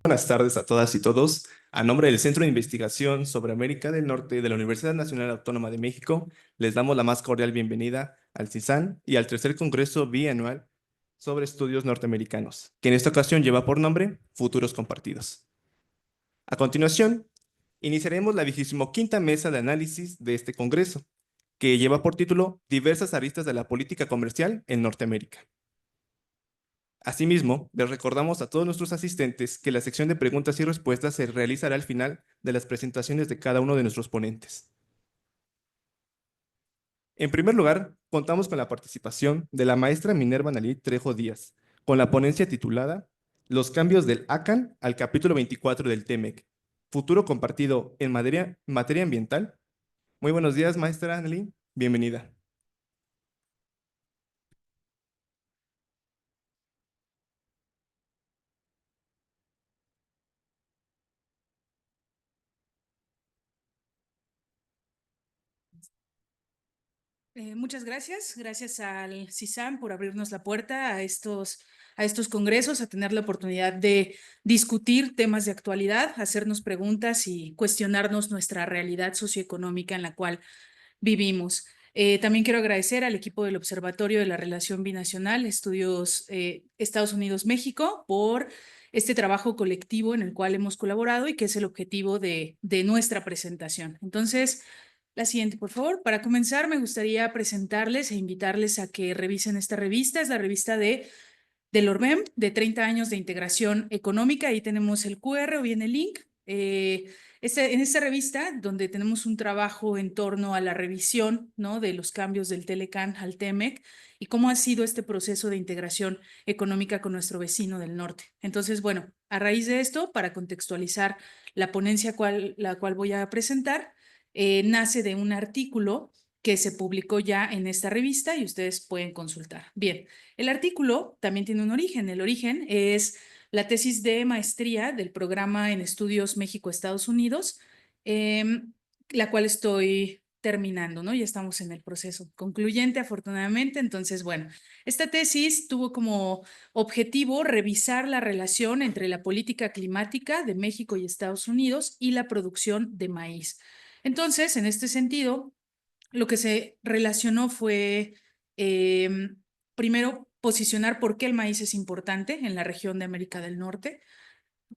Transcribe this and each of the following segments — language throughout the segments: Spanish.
Buenas tardes a todas y todos. A nombre del Centro de Investigación sobre América del Norte de la Universidad Nacional Autónoma de México, les damos la más cordial bienvenida al CISAN y al tercer Congreso Bianual sobre Estudios Norteamericanos, que en esta ocasión lleva por nombre Futuros Compartidos. A continuación, iniciaremos la 25ª mesa de análisis de este Congreso, que lleva por título Diversas aristas de la política comercial en Norteamérica. Asimismo, les recordamos a todos nuestros asistentes que la sección de preguntas y respuestas se realizará al final de las presentaciones de cada uno de nuestros ponentes. En primer lugar, contamos con la participación de la maestra Minerva Nalí Trejo Díaz, con la ponencia titulada Los cambios del ACAN al capítulo 24 del TEMEC, futuro compartido en materia ambiental. Muy buenos días, maestra Nalí, bienvenida. Muchas gracias. Gracias al CISAM por abrirnos la puerta a estos congresos, a tener la oportunidad de discutir temas de actualidad, hacernos preguntas y cuestionarnos nuestra realidad socioeconómica en la cual vivimos. También quiero agradecer al equipo del Observatorio de la Relación Binacional, Estudios Estados Unidos-México, por este trabajo colectivo en el cual hemos colaborado y que es el objetivo de nuestra presentación. Entonces, la siguiente, por favor. Para comenzar, me gustaría presentarles e invitarles a que revisen esta revista. Es la revista del ORBEM, de 30 años de integración económica. Ahí tenemos el QR o bien el link. En esta revista, donde tenemos un trabajo en torno a la revisión, ¿no?, de los cambios del Telecan al TEMEC y cómo ha sido este proceso de integración económica con nuestro vecino del norte. Entonces, bueno, a raíz de esto, para contextualizar la ponencia la cual voy a presentar, nace de un artículo que se publicó ya en esta revista y ustedes pueden consultar. Bien, el artículo también tiene un origen. El origen es la tesis de maestría del programa en estudios México-Estados Unidos, la cual estoy terminando, ¿no? Ya estamos en el proceso concluyente, afortunadamente. Entonces, bueno, esta tesis tuvo como objetivo revisar la relación entre la política climática de México y Estados Unidos y la producción de maíz. Entonces, en este sentido, lo que se relacionó fue, primero, posicionar por qué el maíz es importante en la región de América del Norte.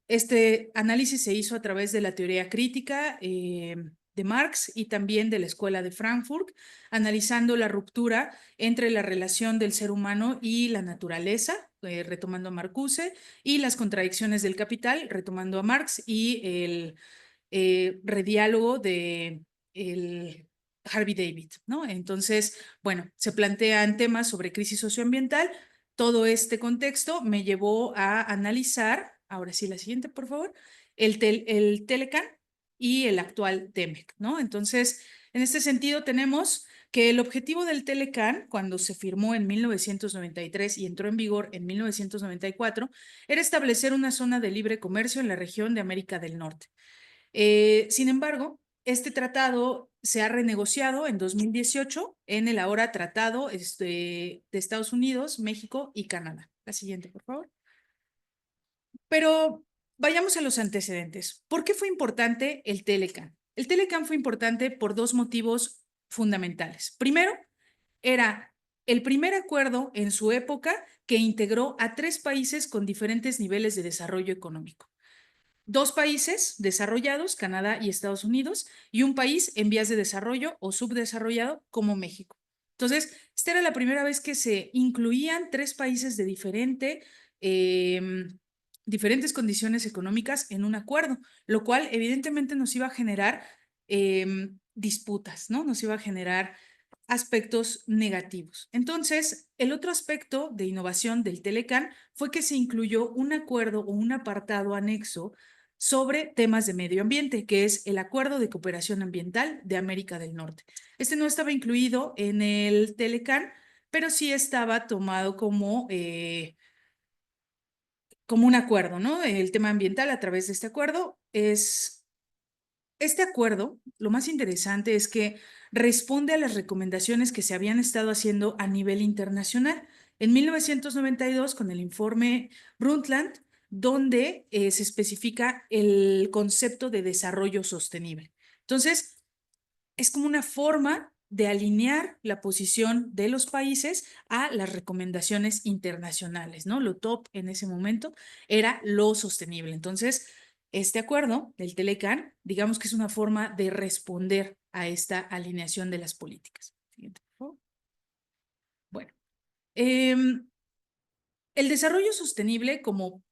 Este análisis se hizo a través de la teoría crítica de Marx y también de la Escuela de Frankfurt, analizando la ruptura entre la relación del ser humano y la naturaleza, retomando a Marcuse, y las contradicciones del capital, retomando a Marx, y el rediálogo de el Harvey David, ¿no? Entonces, bueno, se plantean temas sobre crisis socioambiental. Todo este contexto me llevó a analizar, ahora sí, la siguiente, por favor, el Telecan y el actual TEMEC, ¿no? Entonces, en este sentido, tenemos que el objetivo del Telecan, cuando se firmó en 1993 y entró en vigor en 1994, era establecer una zona de libre comercio en la región de América del Norte. Sin embargo, este tratado se ha renegociado en 2018 en el ahora Tratado de Estados Unidos, México y Canadá. La siguiente, por favor. Pero vayamos a los antecedentes. ¿Por qué fue importante el Telecan? El Telecan fue importante por dos motivos fundamentales. Primero, era el primer acuerdo en su época que integró a tres países con diferentes niveles de desarrollo económico. Dos países desarrollados, Canadá y Estados Unidos, y un país en vías de desarrollo o subdesarrollado como México. Entonces, esta era la primera vez que se incluían tres países de diferentes condiciones económicas en un acuerdo, lo cual evidentemente nos iba a generar disputas, ¿no? Nos iba a generar aspectos negativos. Entonces, el otro aspecto de innovación del Telecan fue que se incluyó un acuerdo o un apartado anexo sobre temas de medio ambiente, que es el Acuerdo de Cooperación Ambiental de América del Norte. Este no estaba incluido en el Telecan, pero sí estaba tomado como un acuerdo, ¿no? El tema ambiental a través de este acuerdo es... Este acuerdo, lo más interesante es que responde a las recomendaciones que se habían estado haciendo a nivel internacional. En 1992, con el informe Brundtland, donde se especifica el concepto de desarrollo sostenible. Entonces, es como una forma de alinear la posición de los países a las recomendaciones internacionales, ¿no? Lo top en ese momento era lo sostenible. Entonces, este acuerdo del Telecán, digamos que es una forma de responder a esta alineación de las políticas. Siguiente, por favor. Bueno, el desarrollo sostenible, como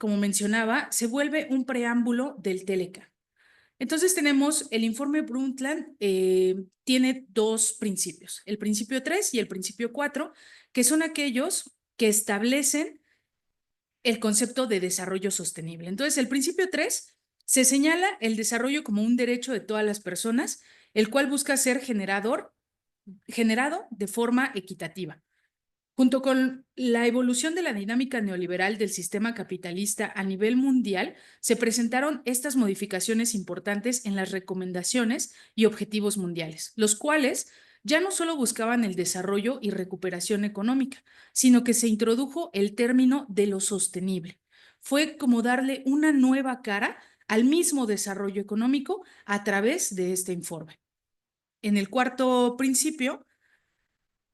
mencionaba, se vuelve un preámbulo del Telecán. Entonces tenemos el informe Brundtland, tiene dos principios, el principio 3 y el principio 4, que son aquellos que establecen el concepto de desarrollo sostenible. Entonces, el principio 3 se señala el desarrollo como un derecho de todas las personas, el cual busca ser generado de forma equitativa. Junto con la evolución de la dinámica neoliberal del sistema capitalista a nivel mundial, se presentaron estas modificaciones importantes en las recomendaciones y objetivos mundiales, los cuales ya no solo buscaban el desarrollo y recuperación económica, sino que se introdujo el término de lo sostenible. Fue como darle una nueva cara al mismo desarrollo económico a través de este informe. En el cuarto principio,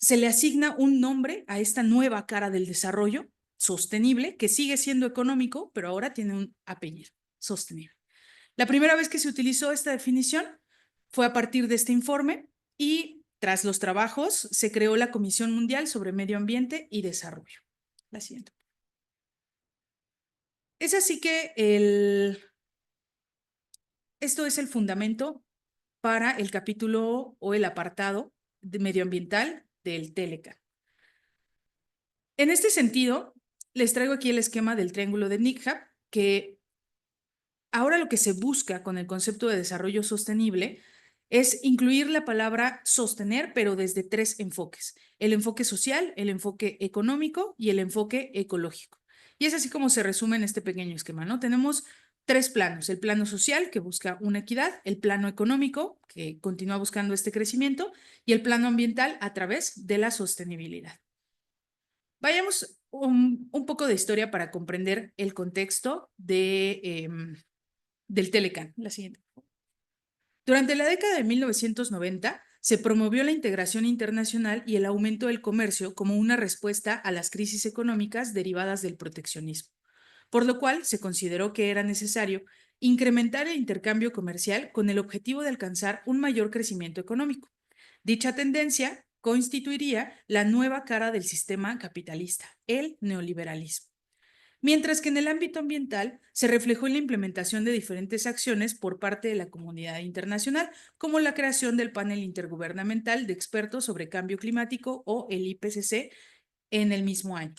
se le asigna un nombre a esta nueva cara del desarrollo sostenible, que sigue siendo económico, pero ahora tiene un apellido, sostenible. La primera vez que se utilizó esta definición fue a partir de este informe y tras los trabajos se creó la Comisión Mundial sobre Medio Ambiente y Desarrollo. La siguiente. Es así que esto es el fundamento para el capítulo o el apartado de medioambiental del Telecan. En este sentido, les traigo aquí el esquema del triángulo de Nikhab, que ahora lo que se busca con el concepto de desarrollo sostenible es incluir la palabra sostener, pero desde tres enfoques: el enfoque social, el enfoque económico y el enfoque ecológico. Y es así como se resume en este pequeño esquema, ¿no? Tenemos tres planos: el plano social, que busca una equidad; el plano económico, que continúa buscando este crecimiento; y el plano ambiental a través de la sostenibilidad. Vayamos un poco de historia para comprender el contexto del Telecan. La siguiente. Durante la década de 1990 se promovió la integración internacional y el aumento del comercio como una respuesta a las crisis económicas derivadas del proteccionismo, por lo cual se consideró que era necesario incrementar el intercambio comercial con el objetivo de alcanzar un mayor crecimiento económico. Dicha tendencia constituiría la nueva cara del sistema capitalista, el neoliberalismo. Mientras que en el ámbito ambiental se reflejó en la implementación de diferentes acciones por parte de la comunidad internacional, como la creación del panel intergubernamental de expertos sobre cambio climático o el IPCC en el mismo año,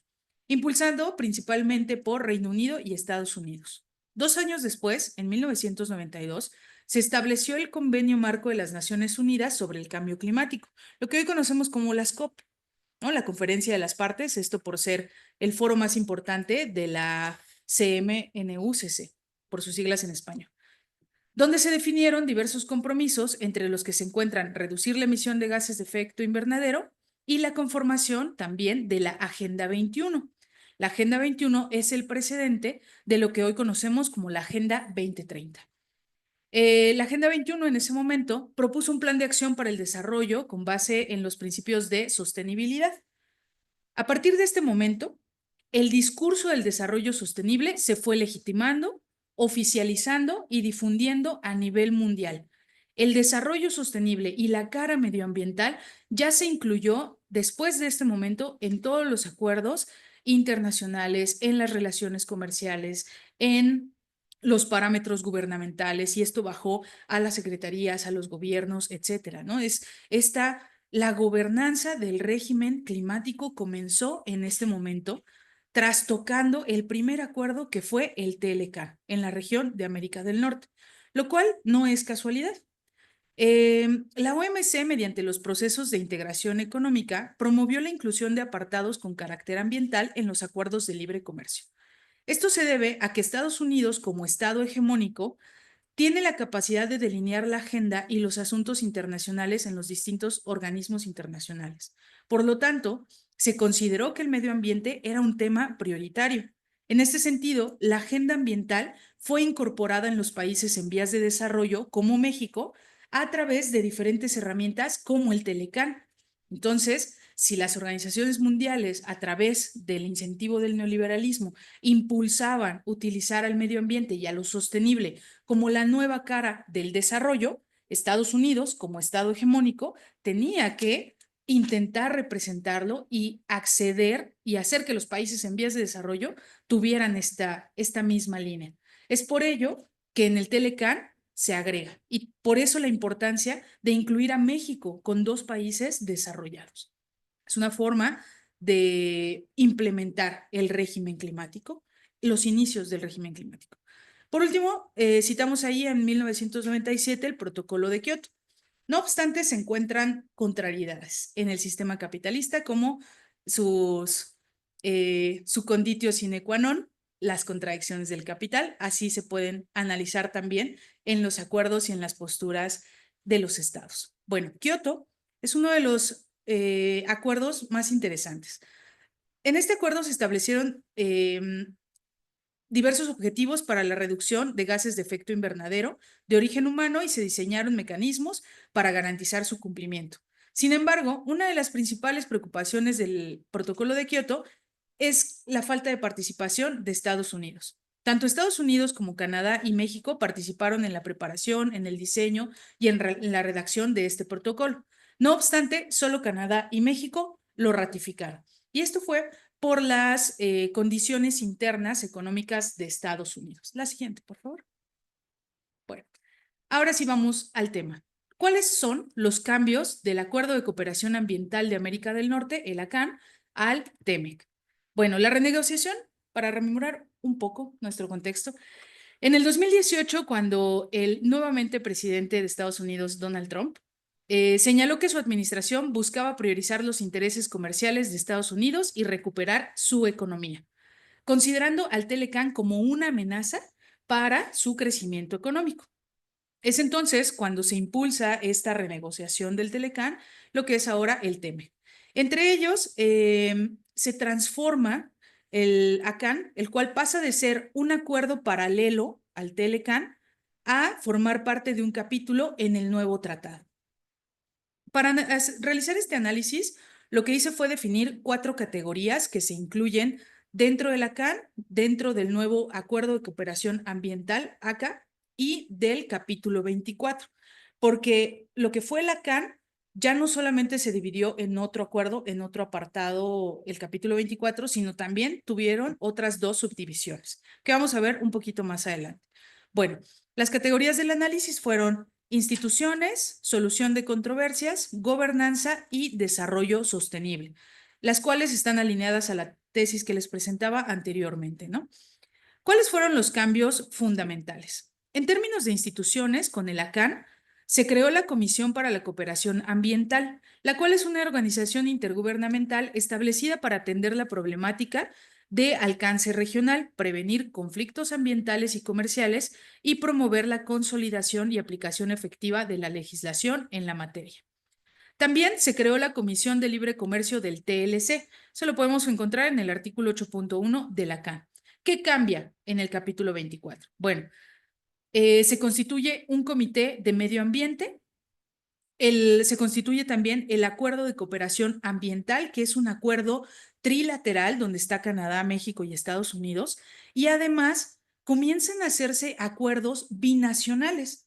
impulsado principalmente por Reino Unido y Estados Unidos. 2 años después, en 1992, se estableció el Convenio Marco de las Naciones Unidas sobre el Cambio Climático, lo que hoy conocemos como las COP, ¿no? La Conferencia de las Partes, esto por ser el foro más importante de la CMNUCC, por sus siglas en español, donde se definieron diversos compromisos, entre los que se encuentran reducir la emisión de gases de efecto invernadero y la conformación también de la Agenda 21. La Agenda 21 es el precedente de lo que hoy conocemos como la Agenda 2030. La Agenda 21 en ese momento propuso un plan de acción para el desarrollo con base en los principios de sostenibilidad. A partir de este momento, el discurso del desarrollo sostenible se fue legitimando, oficializando y difundiendo a nivel mundial. El desarrollo sostenible y la cara medioambiental ya se incluyó después de este momento en todos los acuerdos internacionales, en las relaciones comerciales, en los parámetros gubernamentales, y esto bajó a las secretarías, a los gobiernos, etcétera, ¿no? La gobernanza del régimen climático comenzó en este momento, trastocando el primer acuerdo, que fue el TLC en la región de América del Norte, lo cual no es casualidad. La OMC, mediante los procesos de integración económica, promovió la inclusión de apartados con carácter ambiental en los acuerdos de libre comercio. Esto se debe a que Estados Unidos, como Estado hegemónico, tiene la capacidad de delinear la agenda y los asuntos internacionales en los distintos organismos internacionales. Por lo tanto, se consideró que el medio ambiente era un tema prioritario. En este sentido, la agenda ambiental fue incorporada en los países en vías de desarrollo, como México, a través de diferentes herramientas como el Telecán. Entonces, si las organizaciones mundiales, a través del incentivo del neoliberalismo, impulsaban utilizar al medio ambiente y a lo sostenible como la nueva cara del desarrollo, Estados Unidos, como Estado hegemónico, tenía que intentar representarlo y acceder y hacer que los países en vías de desarrollo tuvieran esta misma línea. Es por ello que en el Telecán se agrega y por eso la importancia de incluir a México con 2 países desarrollados. Es una forma de implementar el régimen climático, los inicios del régimen climático. Por último, citamos ahí en 1997 el Protocolo de Kioto. No obstante, se encuentran contrariedades en el sistema capitalista como su conditio sine qua non, las contradicciones del capital, así se pueden analizar también en los acuerdos y en las posturas de los estados. Bueno, Kioto es uno de los acuerdos más interesantes. En este acuerdo se establecieron diversos objetivos para la reducción de gases de efecto invernadero de origen humano y se diseñaron mecanismos para garantizar su cumplimiento. Sin embargo, una de las principales preocupaciones del Protocolo de Kioto es la falta de participación de Estados Unidos. Tanto Estados Unidos como Canadá y México participaron en la preparación, en el diseño y en la redacción de este protocolo. No obstante, solo Canadá y México lo ratificaron. Y esto fue por las condiciones internas económicas de Estados Unidos. La siguiente, por favor. Bueno, ahora sí vamos al tema. ¿Cuáles son los cambios del Acuerdo de Cooperación Ambiental de América del Norte, el ACAN, al TEMEC? Bueno, la renegociación, para rememorar un poco nuestro contexto, en el 2018, cuando el nuevamente presidente de Estados Unidos, Donald Trump, señaló que su administración buscaba priorizar los intereses comerciales de Estados Unidos y recuperar su economía, considerando al Telecán como una amenaza para su crecimiento económico. Es entonces cuando se impulsa esta renegociación del Telecán, lo que es ahora el TEMEC. Entre ellos, se transforma el ACAN, el cual pasa de ser un acuerdo paralelo al Telecán a formar parte de un capítulo en el nuevo tratado. Para realizar este análisis, lo que hice fue definir 4 categorías que se incluyen dentro del ACAN, dentro del nuevo Acuerdo de Cooperación Ambiental, ACA, y del capítulo 24, porque lo que fue el ACAN ya no solamente se dividió en otro acuerdo, en otro apartado, el capítulo 24, sino también tuvieron otras 2 subdivisiones, que vamos a ver un poquito más adelante. Bueno, las categorías del análisis fueron instituciones, solución de controversias, gobernanza y desarrollo sostenible, las cuales están alineadas a la tesis que les presentaba anteriormente, ¿no? ¿Cuáles fueron los cambios fundamentales? En términos de instituciones, con el ACAN, se creó la Comisión para la Cooperación Ambiental, la cual es una organización intergubernamental establecida para atender la problemática de alcance regional, prevenir conflictos ambientales y comerciales y promover la consolidación y aplicación efectiva de la legislación en la materia. También se creó la Comisión de Libre Comercio del TLC. Eso lo podemos encontrar en el artículo 8.1 de la CAN. ¿Qué cambia en el capítulo 24? Bueno, se constituye un comité de medio ambiente. Se constituye también el Acuerdo de Cooperación Ambiental, que es un acuerdo trilateral donde está Canadá, México y Estados Unidos. Y además comienzan a hacerse acuerdos binacionales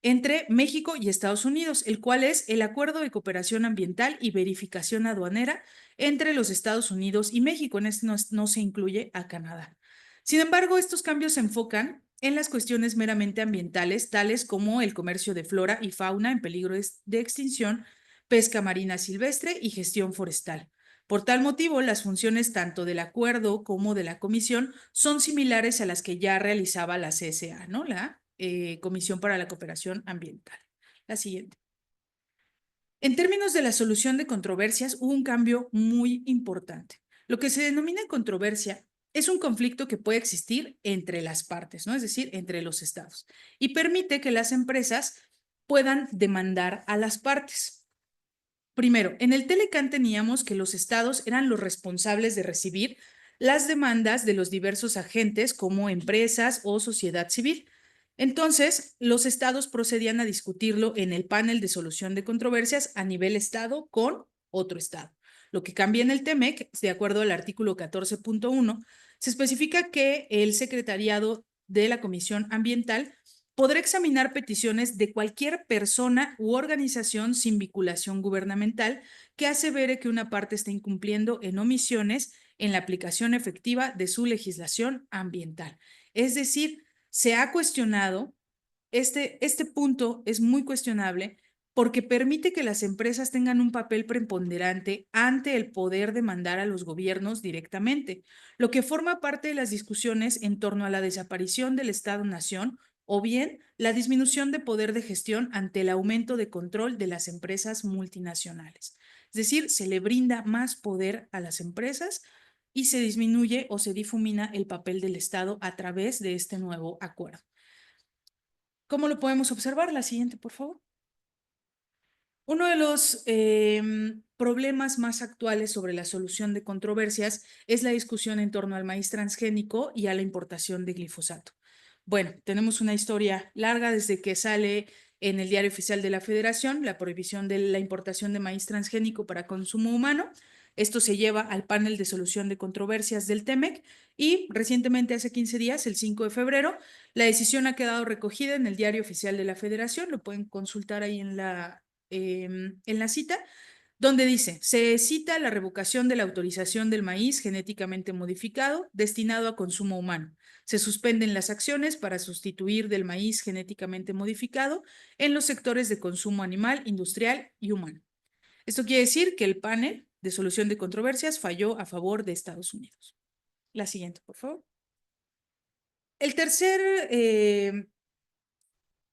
entre México y Estados Unidos, el cual es el Acuerdo de Cooperación Ambiental y Verificación Aduanera entre los Estados Unidos y México. En este no se incluye a Canadá. Sin embargo, estos cambios se enfocan en las cuestiones meramente ambientales, tales como el comercio de flora y fauna en peligro de extinción, pesca marina silvestre y gestión forestal. Por tal motivo, las funciones tanto del acuerdo como de la comisión son similares a las que ya realizaba la CSA, ¿no? La Comisión para la Cooperación Ambiental. La siguiente. En términos de la solución de controversias, hubo un cambio muy importante. Lo que se denomina controversia es un conflicto que puede existir entre las partes, ¿no? Es decir, entre los estados, y permite que las empresas puedan demandar a las partes. Primero, en el Telecán teníamos que los estados eran los responsables de recibir las demandas de los diversos agentes como empresas o sociedad civil. Entonces, los estados procedían a discutirlo en el panel de solución de controversias a nivel estado con otro estado. Lo que cambia en el TEMEC, de acuerdo al artículo 14.1, se especifica que el secretariado de la Comisión Ambiental podrá examinar peticiones de cualquier persona u organización sin vinculación gubernamental que asevere que una parte está incumpliendo en omisiones en la aplicación efectiva de su legislación ambiental. Es decir, se ha cuestionado, este punto es muy cuestionable porque permite que las empresas tengan un papel preponderante ante el poder demandar a los gobiernos directamente, lo que forma parte de las discusiones en torno a la desaparición del Estado-nación o bien la disminución de poder de gestión ante el aumento de control de las empresas multinacionales. Es decir, se le brinda más poder a las empresas y se disminuye o se difumina el papel del Estado a través de este nuevo acuerdo. ¿Cómo lo podemos observar? La siguiente, por favor. Uno de los problemas más actuales sobre la solución de controversias es la discusión en torno al maíz transgénico y a la importación de glifosato. Bueno, tenemos una historia larga desde que sale en el Diario Oficial de la Federación la prohibición de la importación de maíz transgénico para consumo humano. Esto se lleva al panel de solución de controversias del TEMEC y recientemente, hace 15 días, el 5 de febrero, la decisión ha quedado recogida en el Diario Oficial de la Federación. Lo pueden consultar ahí en la cita, donde dice, se cita la revocación de la autorización del maíz genéticamente modificado destinado a consumo humano. Se suspenden las acciones para sustituir del maíz genéticamente modificado en los sectores de consumo animal, industrial y humano. Esto quiere decir que el panel de solución de controversias falló a favor de Estados Unidos. La siguiente, por favor. El tercer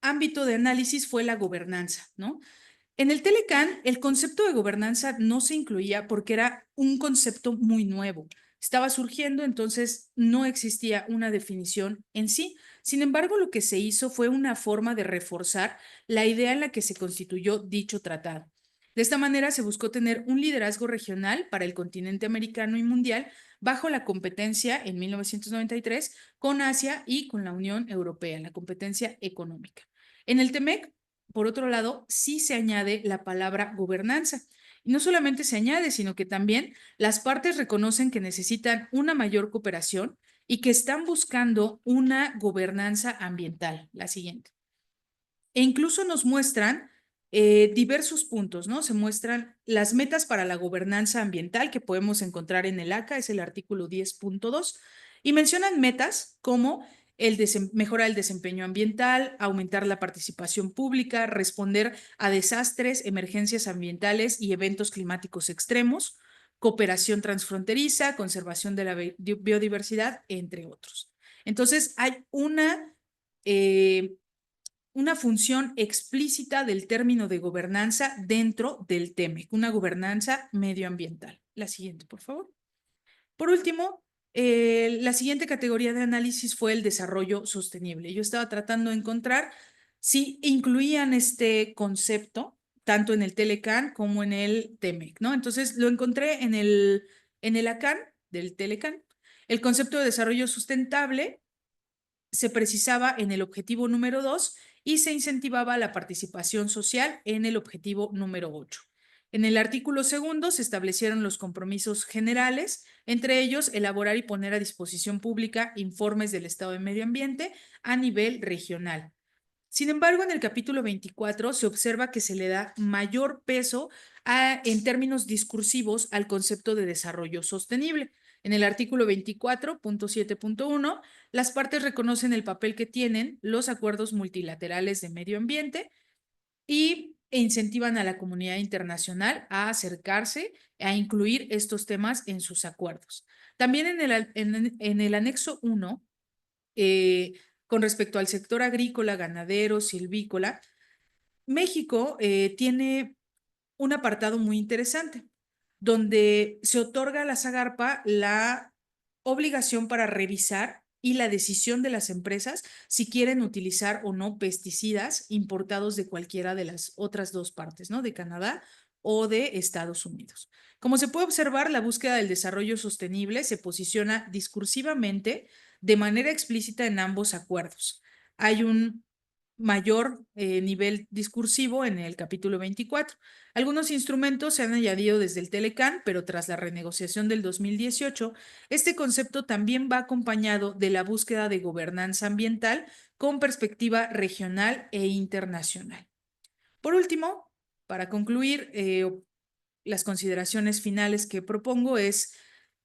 ámbito de análisis fue la gobernanza, ¿no? En el Telecán, el concepto de gobernanza no se incluía porque era un concepto muy nuevo. Estaba surgiendo, entonces no existía una definición en sí. Sin embargo, lo que se hizo fue una forma de reforzar la idea en la que se constituyó dicho tratado. De esta manera se buscó tener un liderazgo regional para el continente americano y mundial bajo la competencia en 1993 con Asia y con la Unión Europea, la competencia económica. En el TEMEC, por otro lado, sí se añade la palabra gobernanza. Y no solamente se añade, sino que también las partes reconocen que necesitan una mayor cooperación y que están buscando una gobernanza ambiental, la siguiente. E incluso nos muestran diversos puntos, ¿no? Se muestran las metas para la gobernanza ambiental que podemos encontrar en el ACA, es el artículo 10.2, y mencionan metas como mejorar el desempeño ambiental, aumentar la participación pública, responder a desastres, emergencias ambientales y eventos climáticos extremos, cooperación transfronteriza, conservación de la biodiversidad, entre otros. Entonces, hay una función explícita del término de gobernanza dentro del TEMEC, una gobernanza medioambiental. La siguiente, por favor. Por último, la siguiente categoría de análisis fue el desarrollo sostenible. Yo estaba tratando de encontrar si incluían este concepto tanto en el Telecan como en el TEMEC, ¿no? Entonces lo encontré en el ACAN del Telecan. El concepto de desarrollo sustentable se precisaba en el objetivo número 2 y se incentivaba la participación social en el objetivo número 8. En el artículo segundo se establecieron los compromisos generales, entre ellos elaborar y poner a disposición pública informes del estado de medio ambiente a nivel regional. Sin embargo, en el capítulo 24 se observa que se le da mayor peso en términos discursivos al concepto de desarrollo sostenible. En el artículo 24.7.1, las partes reconocen el papel que tienen los acuerdos multilaterales de medio ambiente e incentivan a la comunidad internacional a acercarse a incluir estos temas en sus acuerdos. También en el anexo 1, con respecto al sector agrícola, ganadero, silvícola, México tiene un apartado muy interesante, donde se otorga a la Zagarpa la obligación para revisar y la decisión de las empresas si quieren utilizar o no pesticidas importados de cualquiera de las otras dos partes, ¿no? De Canadá o de Estados Unidos. Como se puede observar, la búsqueda del desarrollo sostenible se posiciona discursivamente de manera explícita en ambos acuerdos. Hay un mayor nivel discursivo en el capítulo 24. Algunos instrumentos se han añadido desde el Telecán, pero tras la renegociación del 2018, este concepto también va acompañado de la búsqueda de gobernanza ambiental con perspectiva regional e internacional. Por último, para concluir, las consideraciones finales que propongo es,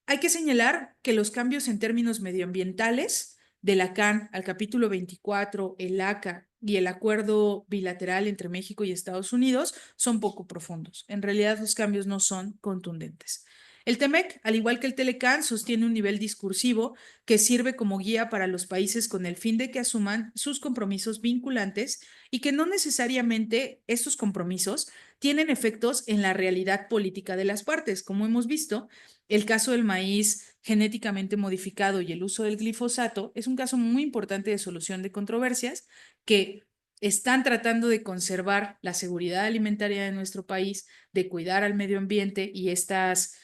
hay que señalar que los cambios en términos medioambientales de la CAN al capítulo 24, el ACA y el acuerdo bilateral entre México y Estados Unidos son poco profundos. En realidad, los cambios no son contundentes. El TEMEC, al igual que el Telecán, sostiene un nivel discursivo que sirve como guía para los países con el fin de que asuman sus compromisos vinculantes y que no necesariamente estos compromisos tienen efectos en la realidad política de las partes. Como hemos visto, el caso del maíz genéticamente modificado y el uso del glifosato es un caso muy importante de solución de controversias que están tratando de conservar la seguridad alimentaria de nuestro país, de cuidar al medio ambiente y estas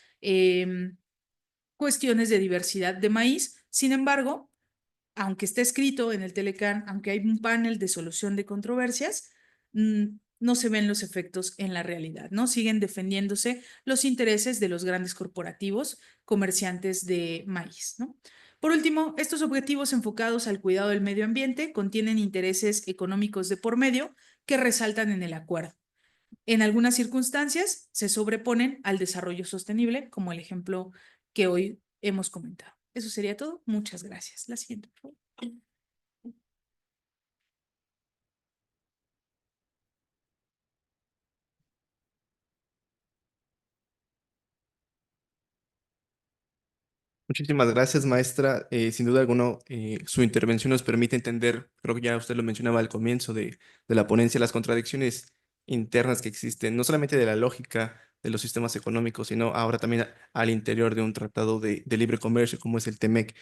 cuestiones de diversidad de maíz. Sin embargo, aunque esté escrito en el Telecán, aunque hay un panel de solución de controversias, no se ven los efectos en la realidad, ¿no? Siguen defendiéndose los intereses de los grandes corporativos comerciantes de maíz, ¿no? Por último, estos objetivos enfocados al cuidado del medio ambiente contienen intereses económicos de por medio que resaltan en el acuerdo. En algunas circunstancias se sobreponen al desarrollo sostenible, como el ejemplo que hoy hemos comentado. Eso sería todo. Muchas gracias. La siguiente, por favor. Muchísimas gracias, maestra. Sin duda alguna, su intervención nos permite entender, creo que ya usted lo mencionaba al comienzo de la ponencia, las contradicciones internas que existen, no solamente de la lógica de los sistemas económicos, sino ahora también al interior de un tratado de libre comercio como es el TEMEC.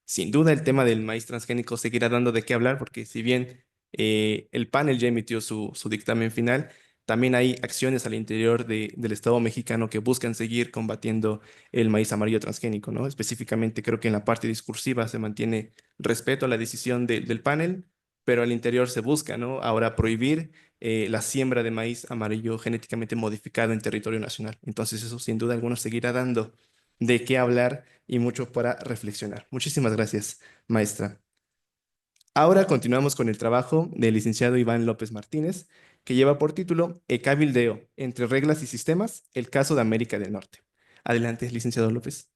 Sin duda el tema del maíz transgénico seguirá dando de qué hablar porque si bien el panel ya emitió su dictamen final, también hay acciones al interior del Estado mexicano que buscan seguir combatiendo el maíz amarillo transgénico, ¿no? Específicamente creo que en la parte discursiva se mantiene respeto a la decisión del panel, pero al interior se busca, ¿no? Ahora prohibir la siembra de maíz amarillo genéticamente modificado en territorio nacional. Entonces eso sin duda alguna seguirá dando de qué hablar y mucho para reflexionar. Muchísimas gracias, maestra. Ahora continuamos con el trabajo del licenciado Iván López Martínez, que lleva por título El cabildeo entre reglas y sistemas, el caso de América del Norte. Adelante, licenciado López.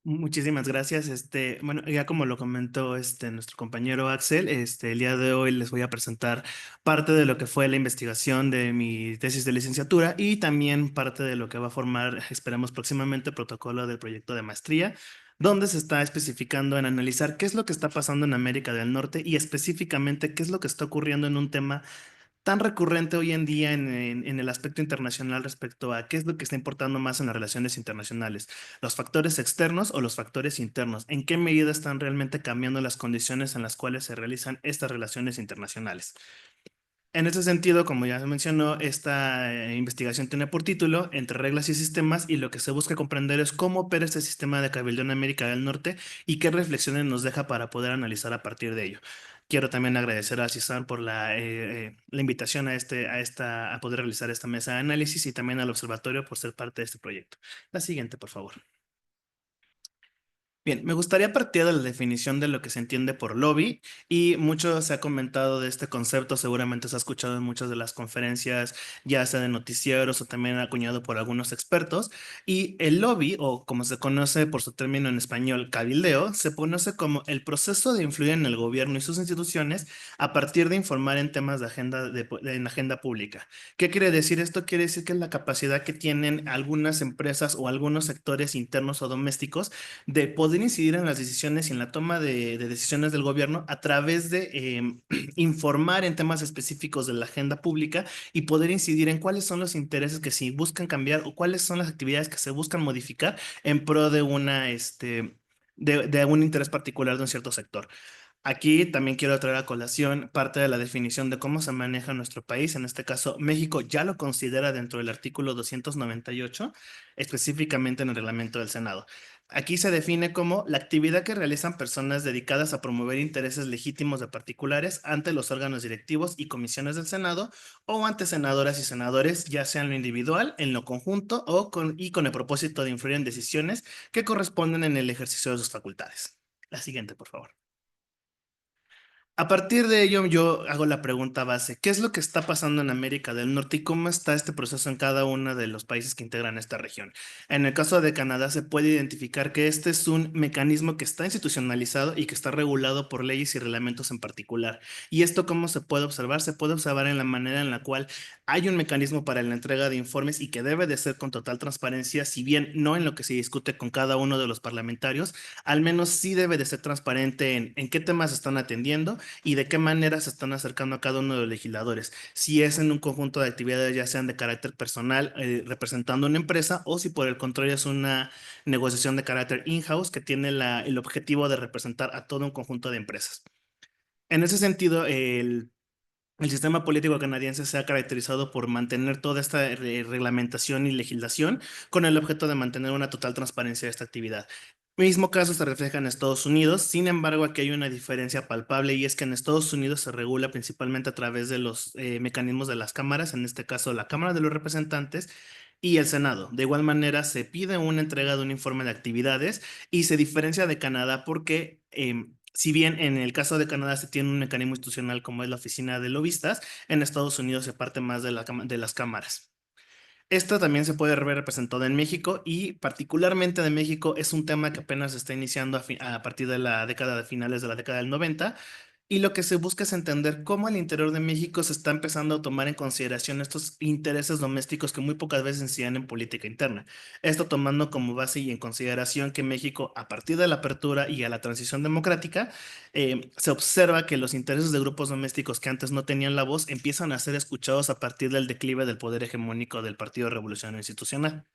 Muchísimas gracias. Bueno, ya como lo comentó nuestro compañero Axel, el día de hoy les voy a presentar parte de lo que fue la investigación de mi tesis de licenciatura y también parte de lo que va a formar, esperamos próximamente, el protocolo del proyecto de maestría, donde se está especificando en analizar qué es lo que está pasando en América del Norte y específicamente qué es lo que está ocurriendo en un tema tan recurrente hoy en día en el aspecto internacional respecto a qué es lo que está importando más en las relaciones internacionales, los factores externos o los factores internos, en qué medida están realmente cambiando las condiciones en las cuales se realizan estas relaciones internacionales. En ese sentido, como ya se mencionó, esta investigación tiene por título Entre reglas y sistemas y lo que se busca comprender es cómo opera este sistema de cabildeo en América del Norte y qué reflexiones nos deja para poder analizar a partir de ello. Quiero también agradecer a CISAN por la invitación a poder realizar esta mesa de análisis y también al observatorio por ser parte de este proyecto. La siguiente, por favor. Bien, me gustaría partir de la definición de lo que se entiende por lobby y mucho se ha comentado de este concepto, seguramente se ha escuchado en muchas de las conferencias, ya sea de noticieros o también acuñado por algunos expertos. Y el lobby, o como se conoce por su término en español, cabildeo, se conoce como el proceso de influir en el gobierno y sus instituciones a partir de informar en temas de en agenda pública. ¿Qué quiere decir esto? Quiere decir que es la capacidad que tienen algunas empresas o algunos sectores internos o domésticos de poder poder incidir en las decisiones y en la toma de decisiones del gobierno a través de informar en temas específicos de la agenda pública y poder incidir en cuáles son los intereses que se buscan cambiar o cuáles son las actividades que se buscan modificar en pro de de un interés particular de un cierto sector. Aquí también quiero traer a colación parte de la definición de cómo se maneja nuestro país. En este caso, México ya lo considera dentro del artículo 298, específicamente en el reglamento del Senado. Aquí se define como la actividad que realizan personas dedicadas a promover intereses legítimos de particulares ante los órganos directivos y comisiones del Senado o ante senadoras y senadores, ya sea en lo individual, en lo conjunto y con el propósito de influir en decisiones que corresponden en el ejercicio de sus facultades. La siguiente, por favor. A partir de ello, yo hago la pregunta base, ¿qué es lo que está pasando en América del Norte y cómo está este proceso en cada uno de los países que integran esta región? En el caso de Canadá, se puede identificar que este es un mecanismo que está institucionalizado y que está regulado por leyes y reglamentos en particular. ¿Y esto cómo se puede observar? Se puede observar en la manera en la cual hay un mecanismo para la entrega de informes y que debe de ser con total transparencia, si bien no en lo que se discute con cada uno de los parlamentarios, al menos sí debe de ser transparente en qué temas están atendiendo y de qué manera se están acercando a cada uno de los legisladores. Si es en un conjunto de actividades, ya sean de carácter personal, representando una empresa, o si por el contrario es una negociación de carácter in-house que tiene el objetivo de representar a todo un conjunto de empresas. En ese sentido, el sistema político canadiense se ha caracterizado por mantener toda esta reglamentación y legislación con el objeto de mantener una total transparencia de esta actividad. Mismo caso se refleja en Estados Unidos, sin embargo aquí hay una diferencia palpable y es que en Estados Unidos se regula principalmente a través de los mecanismos de las cámaras, en este caso la Cámara de los Representantes y el Senado. De igual manera se pide una entrega de un informe de actividades y se diferencia de Canadá porque si bien en el caso de Canadá se tiene un mecanismo institucional como es la oficina de lobistas, en Estados Unidos se parte más de de las cámaras. Esto también se puede ver representado en México y particularmente de México es un tema que apenas se está iniciando a partir de la década de finales de la década del 90 y lo que se busca es entender cómo al interior de México se está empezando a tomar en consideración estos intereses domésticos que muy pocas veces se dan en política interna. Esto tomando como base y en consideración que México, a partir de la apertura y a la transición democrática, se observa que los intereses de grupos domésticos que antes no tenían la voz empiezan a ser escuchados a partir del declive del poder hegemónico del Partido Revolucionario Institucional.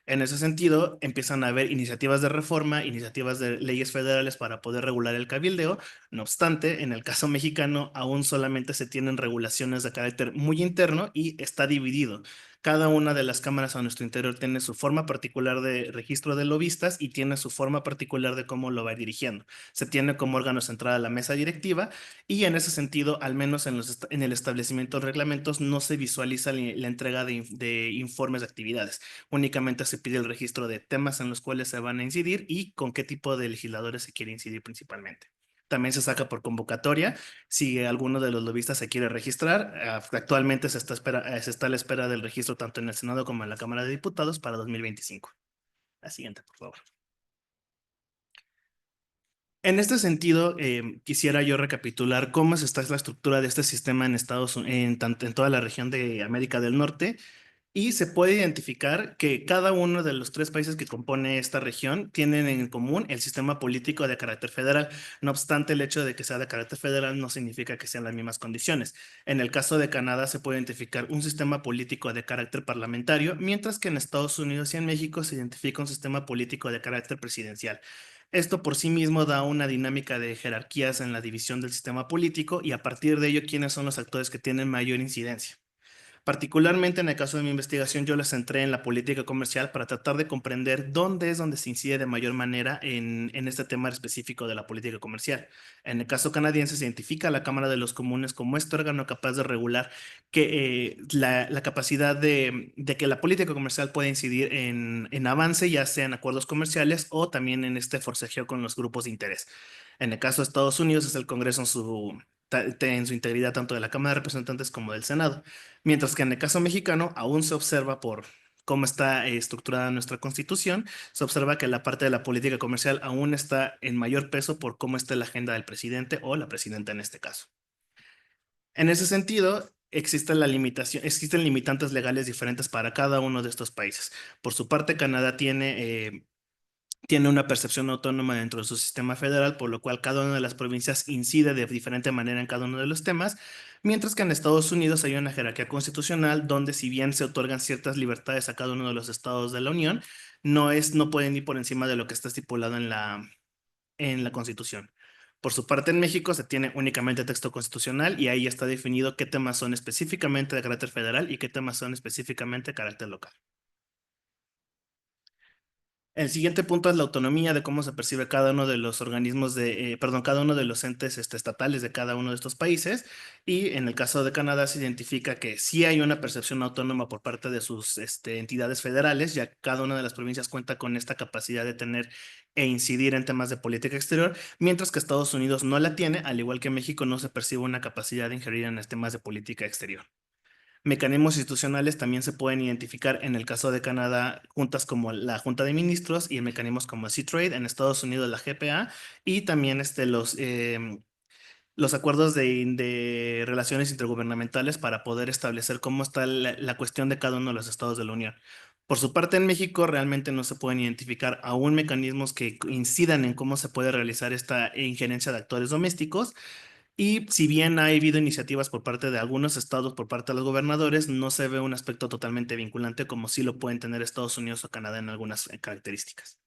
En ese sentido, empiezan a haber iniciativas de reforma, iniciativas de leyes federales para poder regular el cabildeo. No obstante, en el caso mexicano, aún solamente se tienen regulaciones de carácter muy interno y está dividido. Cada una de las cámaras a nuestro interior tiene su forma particular de registro de lobistas y tiene su forma particular de cómo lo va dirigiendo. Se tiene como órgano central a la mesa directiva y en ese sentido, al menos en el establecimiento de reglamentos, no se visualiza la entrega de informes de actividades. Únicamente se pide el registro de temas en los cuales se van a incidir y con qué tipo de legisladores se quiere incidir principalmente. También se saca por convocatoria si alguno de los lobistas se quiere registrar. Actualmente se está a la espera del registro tanto en el Senado como en la Cámara de Diputados para 2025. La siguiente, por favor. En este sentido, quisiera yo recapitular cómo está la estructura de este sistema en en toda la región de América del Norte. Y se puede identificar que cada uno de los tres países que compone esta región tienen en común el sistema político de carácter federal. No obstante, el hecho de que sea de carácter federal no significa que sean las mismas condiciones. En el caso de Canadá se puede identificar un sistema político de carácter parlamentario, mientras que en Estados Unidos y en México se identifica un sistema político de carácter presidencial. Esto por sí mismo da una dinámica de jerarquías en la división del sistema político y a partir de ello, quiénes son los actores que tienen mayor incidencia. Particularmente en el caso de mi investigación, yo la centré en la política comercial para tratar de comprender dónde es donde se incide de mayor manera en este tema específico de la política comercial. En el caso canadiense se identifica a la Cámara de los Comunes como este órgano capaz de regular la capacidad de que la política comercial pueda incidir en avance, ya sea en acuerdos comerciales o también en este forcejeo con los grupos de interés. En el caso de Estados Unidos es el Congreso en su integridad tanto de la Cámara de Representantes como del Senado. Mientras que en el caso mexicano aún se observa por cómo está estructurada nuestra constitución, se observa que la parte de la política comercial aún está en mayor peso por cómo está la agenda del presidente o la presidenta en este caso. En ese sentido, existen limitantes legales diferentes para cada uno de estos países. Por su parte, Canadá tiene tiene una percepción autónoma dentro de su sistema federal, por lo cual cada una de las provincias incide de diferente manera en cada uno de los temas, mientras que en Estados Unidos hay una jerarquía constitucional donde si bien se otorgan ciertas libertades a cada uno de los estados de la Unión, no pueden ir por encima de lo que está estipulado en la Constitución. Por su parte, en México se tiene únicamente texto constitucional y ahí está definido qué temas son específicamente de carácter federal y qué temas son específicamente de carácter local. El siguiente punto es la autonomía de cómo se percibe cada uno de los organismos cada uno de los entes estatales de cada uno de estos países. Y en el caso de Canadá se identifica que sí hay una percepción autónoma por parte de sus entidades federales, ya que cada una de las provincias cuenta con esta capacidad de tener e incidir en temas de política exterior, mientras que Estados Unidos no la tiene, al igual que México no se percibe una capacidad de ingerir en los temas de política exterior. Mecanismos institucionales también se pueden identificar en el caso de Canadá, juntas como la Junta de Ministros y mecanismos como el C-Trade, en Estados Unidos la GPA y también los acuerdos de relaciones intergubernamentales para poder establecer cómo está la cuestión de cada uno de los estados de la Unión. Por su parte, en México realmente no se pueden identificar aún mecanismos que incidan en cómo se puede realizar esta injerencia de actores domésticos. Y si bien ha habido iniciativas por parte de algunos estados, por parte de los gobernadores, no se ve un aspecto totalmente vinculante como sí lo pueden tener Estados Unidos o Canadá en algunas características.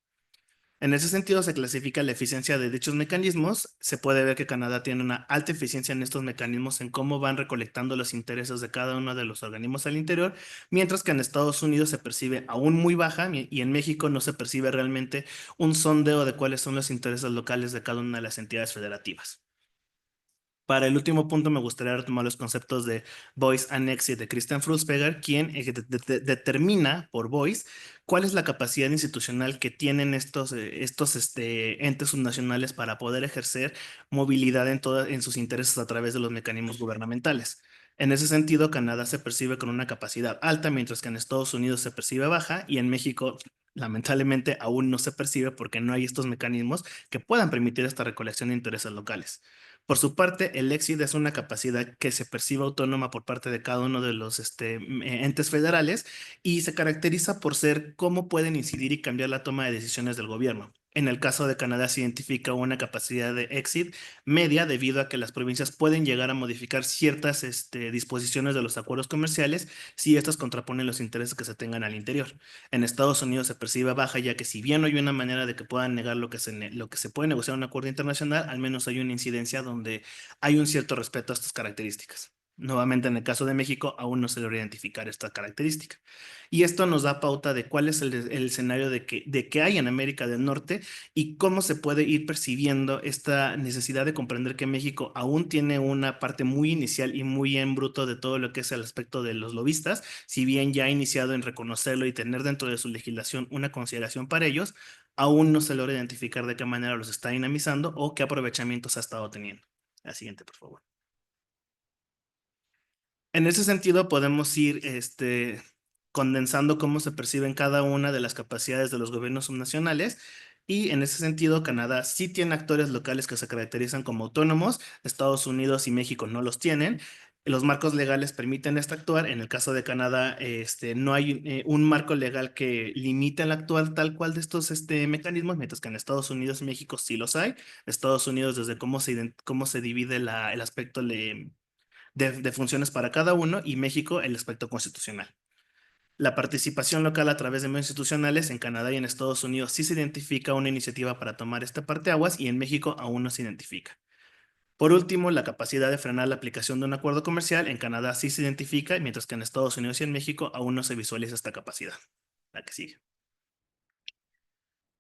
En ese sentido, se clasifica la eficiencia de dichos mecanismos. Se puede ver que Canadá tiene una alta eficiencia en estos mecanismos, en cómo van recolectando los intereses de cada uno de los organismos al interior, mientras que en Estados Unidos se percibe aún muy baja y en México no se percibe realmente un sondeo de cuáles son los intereses locales de cada una de las entidades federativas. Para el último punto, me gustaría retomar los conceptos de Voice and Exit de Christian Fruspeger, quien determina por Voice cuál es la capacidad institucional que tienen estos entes subnacionales para poder ejercer movilidad en sus intereses a través de los mecanismos gubernamentales. En ese sentido, Canadá se percibe con una capacidad alta, mientras que en Estados Unidos se percibe baja y en México, lamentablemente, aún no se percibe porque no hay estos mecanismos que puedan permitir esta recolección de intereses locales. Por su parte, el éxito es una capacidad que se percibe autónoma por parte de cada uno de los entes federales y se caracteriza por ser cómo pueden incidir y cambiar la toma de decisiones del gobierno. En el caso de Canadá se identifica una capacidad de exit media debido a que las provincias pueden llegar a modificar ciertas disposiciones de los acuerdos comerciales si estas contraponen los intereses que se tengan al interior. En Estados Unidos se percibe baja ya que si bien no hay una manera de que puedan negar lo que se puede negociar en un acuerdo internacional, al menos hay una incidencia donde hay un cierto respeto a estas características. Nuevamente, en el caso de México, aún no se logra identificar esta característica. Y esto nos da pauta de cuál es el escenario de que hay en América del Norte y cómo se puede ir percibiendo esta necesidad de comprender que México aún tiene una parte muy inicial y muy en bruto de todo lo que es el aspecto de los lobistas, si bien ya ha iniciado en reconocerlo y tener dentro de su legislación una consideración para ellos, aún no se logra identificar de qué manera los está dinamizando o qué aprovechamientos ha estado teniendo. La siguiente, por favor. En ese sentido, podemos ir condensando cómo se perciben cada una de las capacidades de los gobiernos subnacionales. Y en ese sentido, Canadá sí tiene actores locales que se caracterizan como autónomos. Estados Unidos y México no los tienen. Los marcos legales permiten actuar. En el caso de Canadá, no hay un marco legal que limite el actuar tal cual de estos mecanismos, mientras que en Estados Unidos y México sí los hay. Estados Unidos, desde cómo se divide el aspecto de funciones para cada uno y México el aspecto constitucional. La participación local a través de medios institucionales en Canadá y en Estados Unidos sí se identifica una iniciativa para tomar esta parteaguas y en México aún no se identifica. Por último, la capacidad de frenar la aplicación de un acuerdo comercial en Canadá sí se identifica, mientras que en Estados Unidos y en México aún no se visualiza esta capacidad. La que sigue.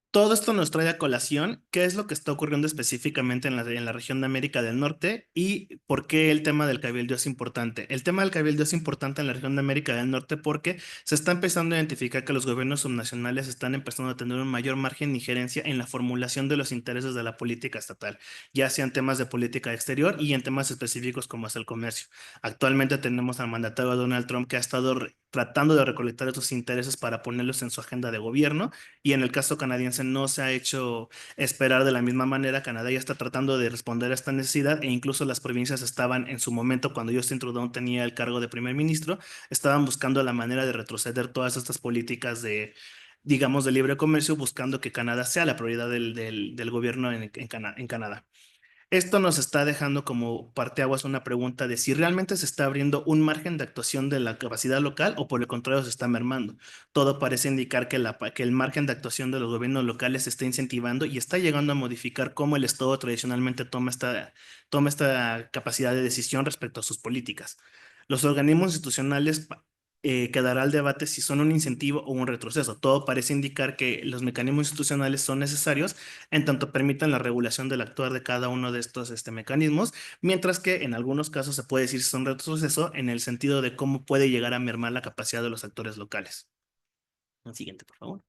Todo esto nos trae a colación qué es lo que está ocurriendo específicamente en la región de América del Norte y por qué el tema del cabildo es importante. El tema del cabildo es importante en la región de América del Norte porque se está empezando a identificar que los gobiernos subnacionales están empezando a tener un mayor margen de injerencia en la formulación de los intereses de la política estatal, ya sean temas de política exterior y en temas específicos como es el comercio. Actualmente tenemos al mandatario Donald Trump que ha estado tratando de recolectar estos intereses para ponerlos en su agenda de gobierno y en el caso canadiense no se ha hecho esperar de la misma manera. Canadá ya está tratando de responder a esta necesidad e incluso las provincias estaban en su momento, cuando Justin Trudeau tenía el cargo de primer ministro, estaban buscando la manera de retroceder todas estas políticas digamos, de libre comercio, buscando que Canadá sea la prioridad del gobierno en Canadá. Esto nos está dejando como parteaguas una pregunta de si realmente se está abriendo un margen de actuación de la capacidad local o por el contrario se está mermando. Todo parece indicar que el margen de actuación de los gobiernos locales se está incentivando y está llegando a modificar cómo el Estado tradicionalmente toma esta capacidad de decisión respecto a sus políticas. Los organismos institucionales quedará al debate si son un incentivo o un retroceso. Todo parece indicar que los mecanismos institucionales son necesarios en tanto permitan la regulación del actuar de cada uno de estos mecanismos, mientras que en algunos casos se puede decir que son retroceso en el sentido de cómo puede llegar a mermar la capacidad de los actores locales. El siguiente, por favor.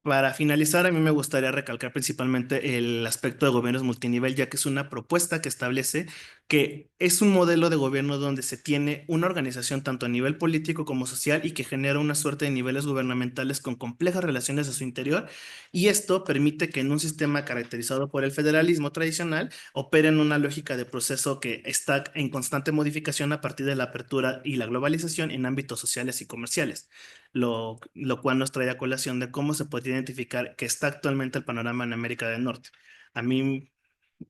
Para finalizar, a mí me gustaría recalcar principalmente el aspecto de gobiernos multinivel, ya que es una propuesta que establece que es un modelo de gobierno donde se tiene una organización tanto a nivel político como social y que genera una suerte de niveles gubernamentales con complejas relaciones a su interior, y esto permite que en un sistema caracterizado por el federalismo tradicional opere en una lógica de proceso que está en constante modificación a partir de la apertura y la globalización en ámbitos sociales y comerciales, lo cual nos trae a colación de cómo se puede identificar que está actualmente el panorama en América del Norte. A mí,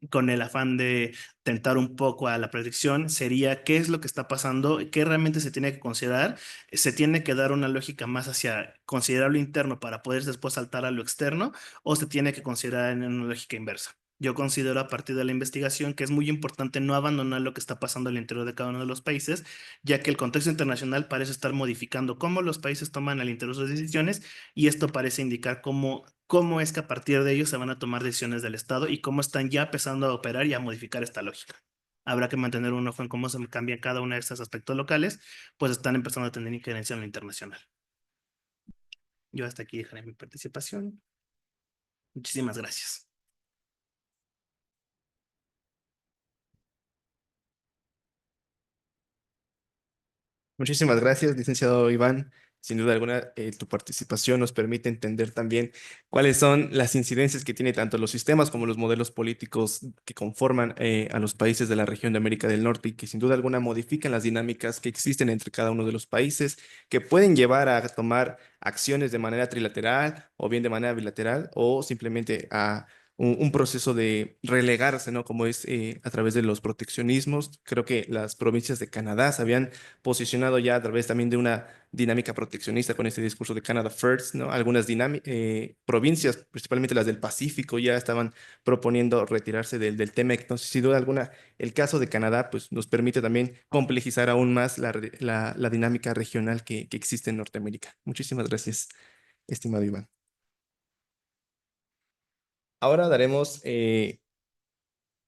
con el afán de tentar un poco a la predicción, sería qué es lo que está pasando, qué realmente se tiene que considerar. Se tiene que dar una lógica más hacia considerar lo interno para poder después saltar a lo externo, o se tiene que considerar en una lógica inversa. Yo considero a partir de la investigación que es muy importante no abandonar lo que está pasando al interior de cada uno de los países, ya que el contexto internacional parece estar modificando cómo los países toman al interior sus decisiones, y esto parece indicar cómo es que a partir de ello se van a tomar decisiones del Estado y cómo están ya empezando a operar y a modificar esta lógica. Habrá que mantener un ojo en cómo se cambian cada uno de estos aspectos locales, pues están empezando a tener injerencia en lo internacional. Yo hasta aquí dejaré mi participación. Muchísimas gracias. Muchísimas gracias, licenciado Iván. Sin duda alguna, tu participación nos permite entender también cuáles son las incidencias que tiene tanto los sistemas como los modelos políticos que conforman a los países de la región de América del Norte y que sin duda alguna modifican las dinámicas que existen entre cada uno de los países, que pueden llevar a tomar acciones de manera trilateral o bien de manera bilateral o simplemente a un proceso de relegarse, ¿no? Como es a través de los proteccionismos. Creo que las provincias de Canadá se habían posicionado ya a través también de una dinámica proteccionista con este discurso de Canada First, ¿no? Algunas provincias, principalmente las del Pacífico, ya estaban proponiendo retirarse del TEMEC. Entonces, sin duda alguna, el caso de Canadá pues, nos permite también complejizar aún más la dinámica regional que existe en Norteamérica. Muchísimas gracias, estimado Iván. Ahora daremos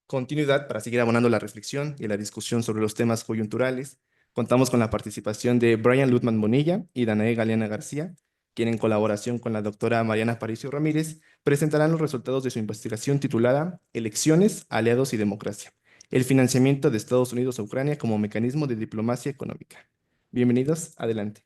continuidad para seguir abonando la reflexión y la discusión sobre los temas coyunturales. Contamos con la participación de Brian Lutman Bonilla y Danae Galeana García, quien en colaboración con la doctora Mariana Paricio Ramírez presentarán los resultados de su investigación titulada Elecciones, Aliados y Democracia, el financiamiento de Estados Unidos a Ucrania como mecanismo de diplomacia económica. Bienvenidos, adelante.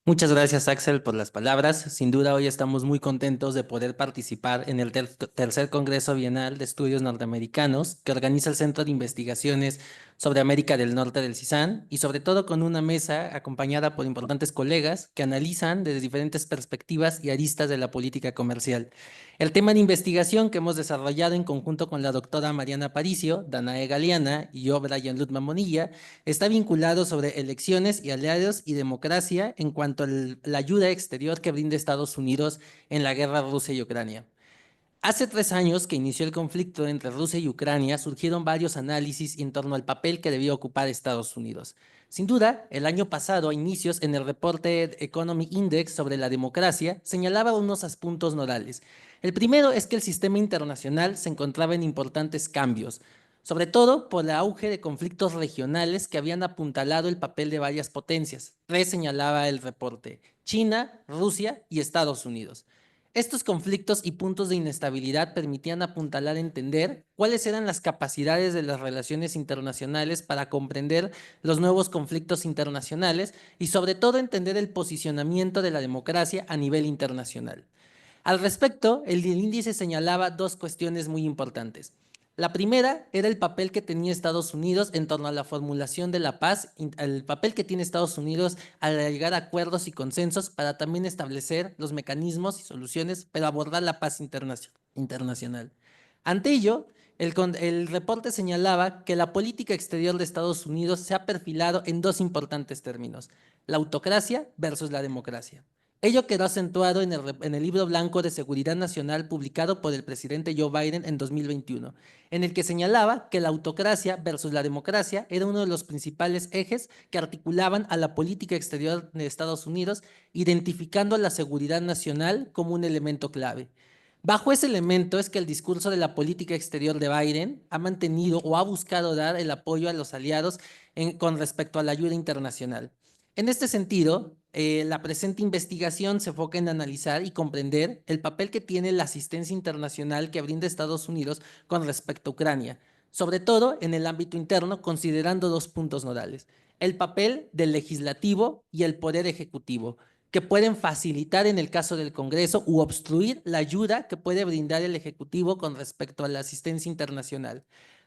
Muchas gracias, Axel, por las palabras. Sin duda, hoy estamos muy contentos de poder participar en el tercer Congreso Bienal de Estudios Norteamericanos que organiza el Centro de Investigaciones sobre América del Norte del CISAN, y sobre todo con una mesa acompañada por importantes colegas que analizan desde diferentes perspectivas y aristas de la política comercial. El tema de investigación que hemos desarrollado en conjunto con la doctora Mariana Paricio, Danae Galeana y yo, Brian Lutman Monilla, está vinculado sobre elecciones y aliados y democracia en cuanto a la ayuda exterior que brinda Estados Unidos en la guerra Rusia y Ucrania. Hace 3 años que inició el conflicto entre Rusia y Ucrania, surgieron varios análisis en torno al papel que debía ocupar Estados Unidos. Sin duda, el año pasado, a inicios, en el reporte Economic Index sobre la democracia, señalaba unos puntos nodales. El primero es que el sistema internacional se encontraba en importantes cambios, sobre todo por el auge de conflictos regionales que habían apuntalado el papel de varias potencias. 3 señalaba el reporte: China, Rusia y Estados Unidos. Estos conflictos y puntos de inestabilidad permitían apuntalar a entender cuáles eran las capacidades de las relaciones internacionales para comprender los nuevos conflictos internacionales y sobre todo entender el posicionamiento de la democracia a nivel internacional. Al respecto, el índice señalaba 2 cuestiones muy importantes. La primera era el papel que tenía Estados Unidos en torno a la formulación de la paz, el papel que tiene Estados Unidos al llegar a acuerdos y consensos para también establecer los mecanismos y soluciones para abordar la paz internacional. Ante ello, el reporte señalaba que la política exterior de Estados Unidos se ha perfilado en dos importantes términos: la autocracia versus la democracia. Ello quedó acentuado en el Libro Blanco de Seguridad Nacional publicado por el presidente Joe Biden en 2021, en el que señalaba que la autocracia versus la democracia era uno de los principales ejes que articulaban a la política exterior de Estados Unidos, identificando la seguridad nacional como un elemento clave. Bajo ese elemento es que el discurso de la política exterior de Biden ha mantenido o ha buscado dar el apoyo a los aliados con respecto a la ayuda internacional. En este sentido, la presente investigación se enfoca en analizar y comprender el papel que tiene la asistencia internacional que brinda Estados Unidos con respecto a Ucrania, sobre todo en el ámbito interno, considerando dos puntos nodales: el papel del legislativo y el poder ejecutivo, que pueden facilitar en el caso del Congreso u obstruir la ayuda que puede brindar el Ejecutivo con respecto a la asistencia internacional.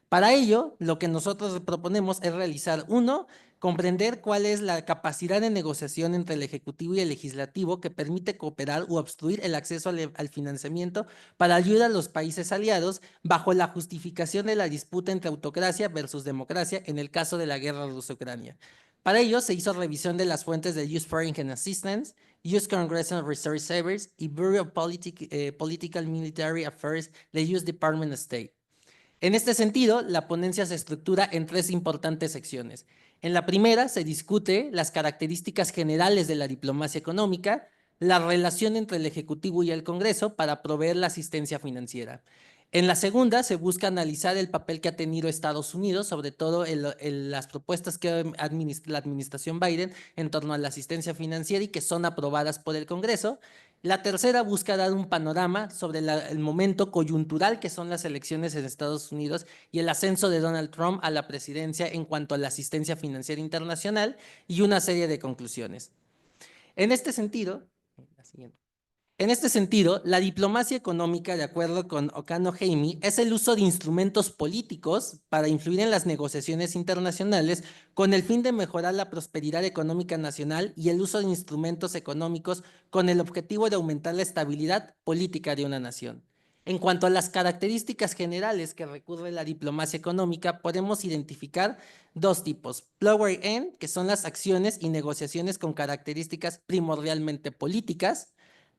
Para ello, lo que nosotros proponemos es realizar, uno, comprender cuál es la capacidad de negociación entre el Ejecutivo y el Legislativo que permite cooperar u obstruir el acceso al financiamiento para ayudar a los países aliados bajo la justificación de la disputa entre autocracia versus democracia en el caso de la guerra Rusia-Ucrania. Para ello, se hizo revisión de las fuentes de US Foreign and Assistance, US Congressional Research Service y Bureau of Political Military Affairs de US Department of State. En este sentido, la ponencia se estructura en tres importantes secciones. En la primera se discute las características generales de la diplomacia económica, la relación entre el Ejecutivo y el Congreso para proveer la asistencia financiera. En la segunda se busca analizar el papel que ha tenido Estados Unidos, sobre todo en las propuestas que la administración Biden en torno a la asistencia financiera y que son aprobadas por el Congreso. La tercera busca dar un panorama sobre el momento coyuntural que son las elecciones en Estados Unidos y el ascenso de Donald Trump a la presidencia en cuanto a la asistencia financiera internacional, y una serie de conclusiones. En este sentido, la diplomacia económica, de acuerdo con Okano Heimi, es el uso de instrumentos políticos para influir en las negociaciones internacionales con el fin de mejorar la prosperidad económica nacional y el uso de instrumentos económicos con el objetivo de aumentar la estabilidad política de una nación. En cuanto a las características generales que recurre la diplomacia económica, podemos identificar dos tipos: Flower End, que son las acciones y negociaciones con características primordialmente políticas.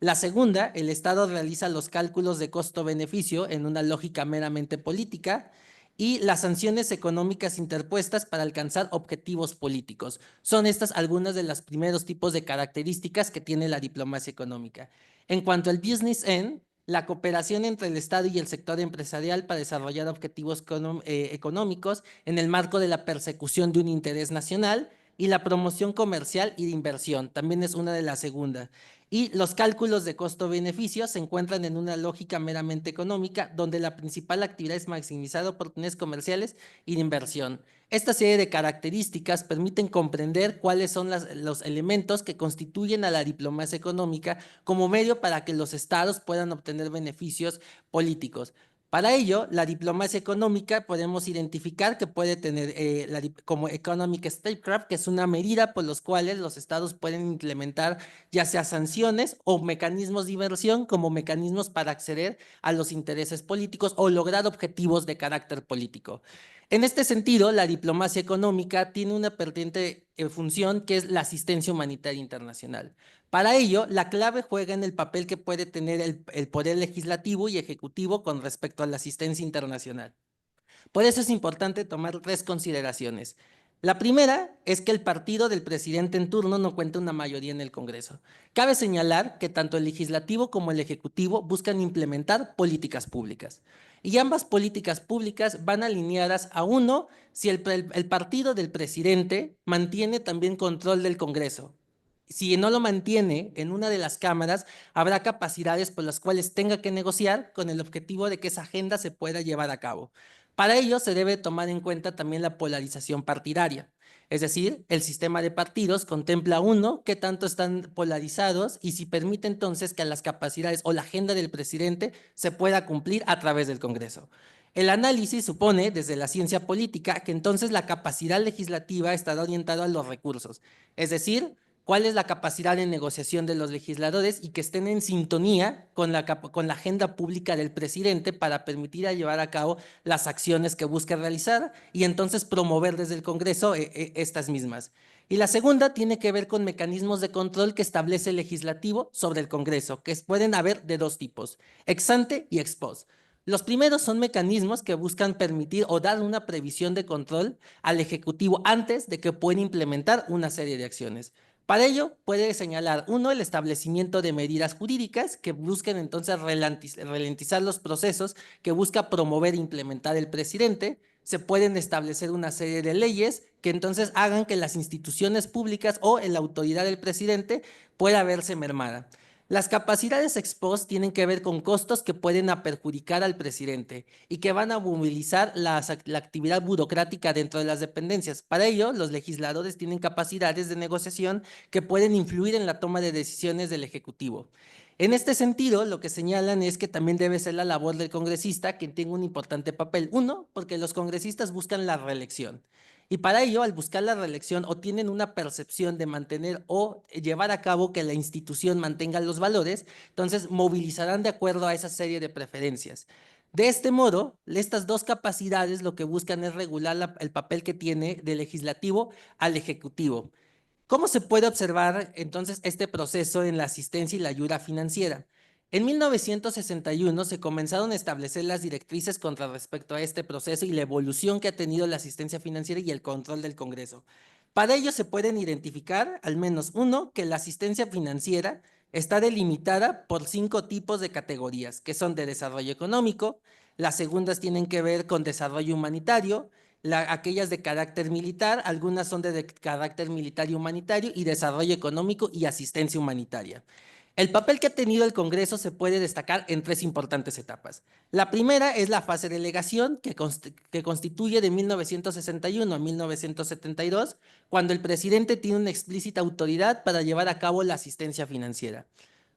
La segunda, el Estado realiza los cálculos de costo-beneficio en una lógica meramente política. Y las sanciones económicas interpuestas para alcanzar objetivos políticos. Son estas algunas de los primeros tipos de características que tiene la diplomacia económica. En cuanto al business end, la cooperación entre el Estado y el sector empresarial para desarrollar objetivos económicos en el marco de la persecución de un interés nacional, y la promoción comercial y de inversión también es una de las segundas. Y los cálculos de costo-beneficio se encuentran en una lógica meramente económica, donde la principal actividad es maximizar oportunidades comerciales y de inversión. Esta serie de características permiten comprender cuáles son los elementos que constituyen a la diplomacia económica como medio para que los estados puedan obtener beneficios políticos. Para ello, la diplomacia económica podemos identificar que puede tener como Economic Statecraft, que es una medida por los cuales los estados pueden implementar ya sea sanciones o mecanismos de inversión como mecanismos para acceder a los intereses políticos o lograr objetivos de carácter político. En este sentido, la diplomacia económica tiene una pertinente función que es la asistencia humanitaria internacional. Para ello, la clave juega en el papel que puede tener el poder legislativo y ejecutivo con respecto a la asistencia internacional. Por eso es importante tomar tres consideraciones. La primera es que el partido del presidente en turno no cuenta una mayoría en el Congreso. Cabe señalar que tanto el legislativo como el ejecutivo buscan implementar políticas públicas. Y ambas políticas públicas van alineadas a uno, si el partido del presidente mantiene también control del Congreso. Si no lo mantiene en una de las cámaras, habrá capacidades por las cuales tenga que negociar con el objetivo de que esa agenda se pueda llevar a cabo. Para ello se debe tomar en cuenta también la polarización partidaria. Es decir, el sistema de partidos contempla uno, qué tanto están polarizados y si permite entonces que las capacidades o la agenda del presidente se pueda cumplir a través del Congreso. El análisis supone, desde la ciencia política, que entonces la capacidad legislativa estará orientada a los recursos, es decir, cuál es la capacidad de negociación de los legisladores y que estén en sintonía con la agenda pública del presidente para permitir llevar a cabo las acciones que busca realizar y entonces promover desde el Congreso estas mismas. Y la segunda tiene que ver con mecanismos de control que establece el legislativo sobre el Congreso, que pueden haber de dos tipos, ex ante y ex post. Los primeros son mecanismos que buscan permitir o dar una previsión de control al Ejecutivo antes de que pueda implementar una serie de acciones. Para ello, puede señalar, uno, el establecimiento de medidas jurídicas que busquen entonces ralentizar los procesos que busca promover e implementar el presidente. Se pueden establecer una serie de leyes que entonces hagan que las instituciones públicas o la autoridad del presidente pueda verse mermada. Las capacidades ex post tienen que ver con costos que pueden perjudicar al presidente y que van a movilizar la actividad burocrática dentro de las dependencias. Para ello, los legisladores tienen capacidades de negociación que pueden influir en la toma de decisiones del Ejecutivo. En este sentido, lo que señalan es que también debe ser la labor del congresista quien tenga un importante papel. Uno, porque los congresistas buscan la reelección. Y para ello, al buscar la reelección o tienen una percepción de mantener o llevar a cabo que la institución mantenga los valores, entonces movilizarán de acuerdo a esa serie de preferencias. De este modo, estas dos capacidades lo que buscan es regular el papel que tiene del legislativo al ejecutivo. ¿Cómo se puede observar entonces este proceso en la asistencia y la ayuda financiera? En 1961 se comenzaron a establecer las directrices con respecto a este proceso y la evolución que ha tenido la asistencia financiera y el control del Congreso. Para ello se pueden identificar, al menos uno, que la asistencia financiera está delimitada por 5 tipos de categorías, que son de desarrollo económico, las segundas tienen que ver con desarrollo humanitario, aquellas de carácter militar, algunas son de carácter militar y humanitario y desarrollo económico y asistencia humanitaria. El papel que ha tenido el Congreso se puede destacar en 3 importantes etapas. La primera es la fase de delegación, que constituye de 1961 a 1972, cuando el presidente tiene una explícita autoridad para llevar a cabo la asistencia financiera.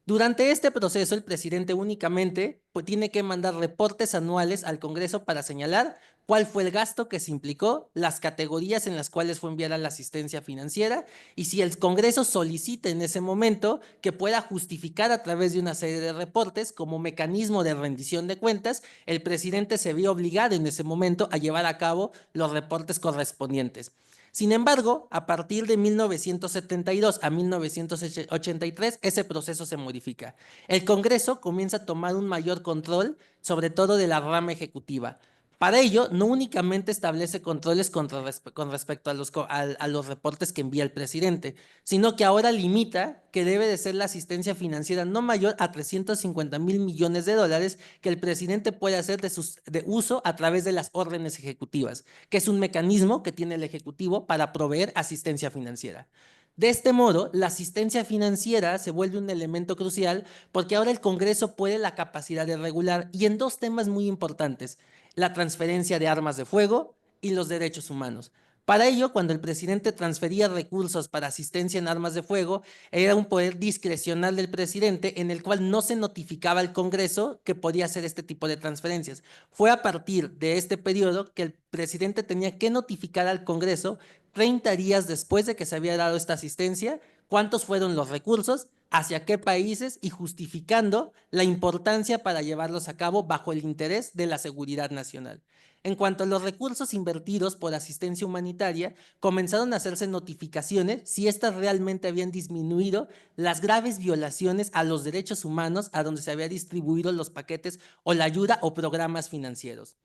Durante este proceso, el presidente únicamente tiene que mandar reportes anuales al Congreso para señalar cuál fue el gasto que se implicó, las categorías en las cuales fue enviada la asistencia financiera y si el Congreso solicita en ese momento que pueda justificar a través de una serie de reportes como mecanismo de rendición de cuentas, el presidente se vio obligado en ese momento a llevar a cabo los reportes correspondientes. Sin embargo, a partir de 1972 a 1983, ese proceso se modifica. El Congreso comienza a tomar un mayor control, sobre todo de la rama ejecutiva. Para ello, no únicamente establece controles con respecto a los reportes que envía el presidente, sino que ahora limita que debe de ser la asistencia financiera no mayor a 350,000 millones de dólares que el presidente puede hacer de uso a través de las órdenes ejecutivas, que es un mecanismo que tiene el Ejecutivo para proveer asistencia financiera. De este modo, la asistencia financiera se vuelve un elemento crucial porque ahora el Congreso puede la capacidad de regular y en 2 temas muy importantes, la transferencia de armas de fuego y los derechos humanos. Para ello, cuando el presidente transfería recursos para asistencia en armas de fuego, era un poder discrecional del presidente en el cual no se notificaba al Congreso que podía hacer este tipo de transferencias. Fue a partir de este periodo que el presidente tenía que notificar al Congreso 30 días después de que se había dado esta asistencia, cuántos fueron los recursos, hacia qué países y justificando la importancia para llevarlos a cabo bajo el interés de la seguridad nacional. En cuanto a los recursos invertidos por asistencia humanitaria, comenzaron a hacerse notificaciones si éstas realmente habían disminuido las graves violaciones a los derechos humanos a donde se habían distribuido los paquetes o la ayuda o programas financieros.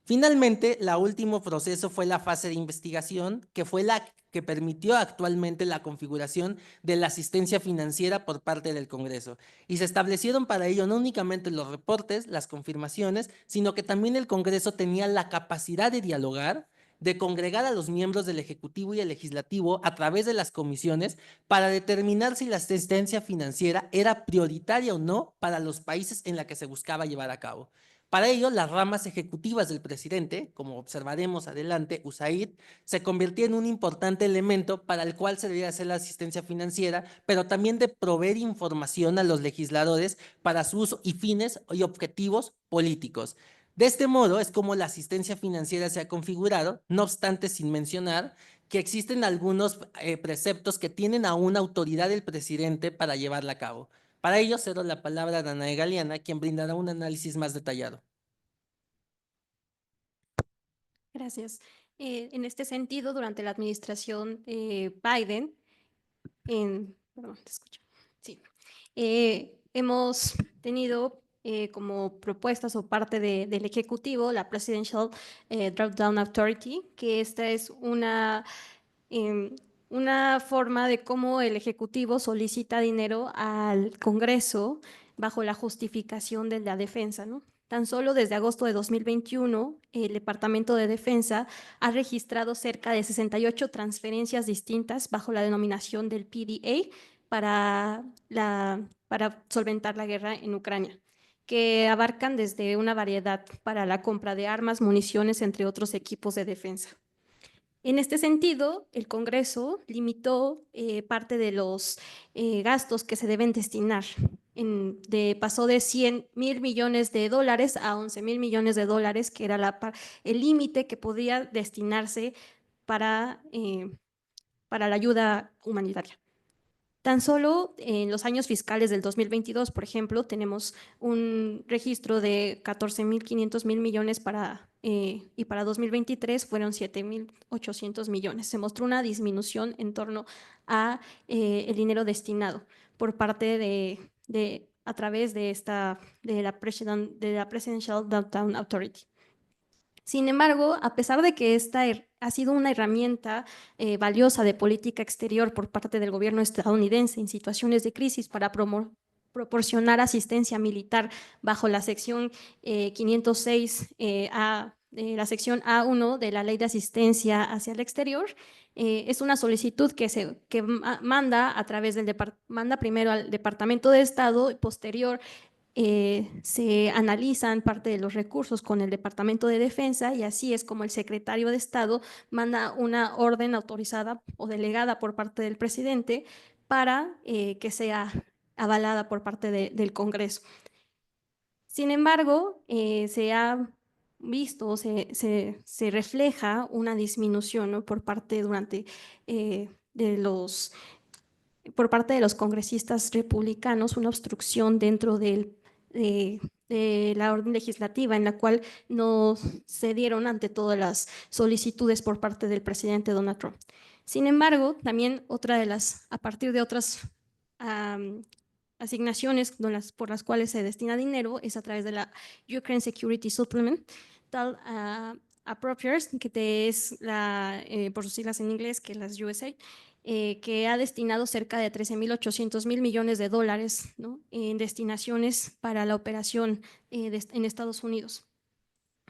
Finalmente, el último proceso fue la fase de investigación, que fue la que permitió actualmente la configuración de la asistencia financiera por parte del Congreso. Y se establecieron para ello no únicamente los reportes, las confirmaciones, sino que también el Congreso tenía la capacidad de dialogar, de congregar a los miembros del Ejecutivo y el Legislativo a través de las comisiones para determinar si la asistencia financiera era prioritaria o no para los países en la que se buscaba llevar a cabo. Para ello, las ramas ejecutivas del presidente, como observaremos adelante, USAID, se convirtió en un importante elemento para el cual se debía hacer la asistencia financiera, pero también de proveer información a los legisladores para su uso y fines y objetivos políticos. De este modo es como la asistencia financiera se ha configurado, no obstante sin mencionar que existen algunos preceptos que tienen aún autoridad del presidente para llevarla a cabo. Para ello cedo la palabra a Danae Galeana, quien brindará un análisis más detallado. Gracias. En este sentido, durante la administración Biden, perdón, te escucho. Sí. Hemos tenido como propuestas o parte del Ejecutivo la Presidential Drawdown Authority, que esta es una forma de cómo el Ejecutivo solicita dinero al Congreso bajo la justificación de la defensa, ¿no? Tan solo desde agosto de 2021, el Departamento de Defensa ha registrado cerca de 68 transferencias distintas bajo la denominación del PDA para solventar la guerra en Ucrania, que abarcan desde una variedad para la compra de armas, municiones, entre otros equipos de defensa. En este sentido, el Congreso limitó parte de los gastos que se deben destinar. Pasó de 100,000 millones de dólares a 11,000 millones de dólares, que era el límite que podía destinarse para la ayuda humanitaria. Tan solo en los años fiscales del 2022, por ejemplo, tenemos un registro de 14,500 millones y para 2023 fueron 7,800 millones. Se mostró una disminución en torno a el dinero destinado por parte a través de la Presidential Drawdown Authority. Sin embargo, a pesar de que esta ha sido una herramienta valiosa de política exterior por parte del gobierno estadounidense en situaciones de crisis para proporcionar asistencia militar bajo la sección 506 la sección A1 de la Ley de Asistencia hacia el Exterior, es una solicitud que manda a través manda primero al Departamento de Estado y posterior se analizan parte de los recursos con el Departamento de Defensa y así es como el secretario de Estado manda una orden autorizada o delegada por parte del presidente para que sea avalada por parte del Congreso. Sin embargo, se ha visto, se refleja una disminución, ¿no? por parte de los congresistas republicanos, una obstrucción dentro de la orden legislativa en la cual no se dieron ante todas las solicitudes por parte del presidente Donald Trump. Sin embargo, también a partir de otras asignaciones por las cuales se destina dinero es a través de la Ukraine Security Supplemental Appropriations, que es por sus siglas en inglés, que es las USA, que ha destinado cerca de 13,800 millones de dólares, ¿no? en destinaciones para la operación en Estados Unidos.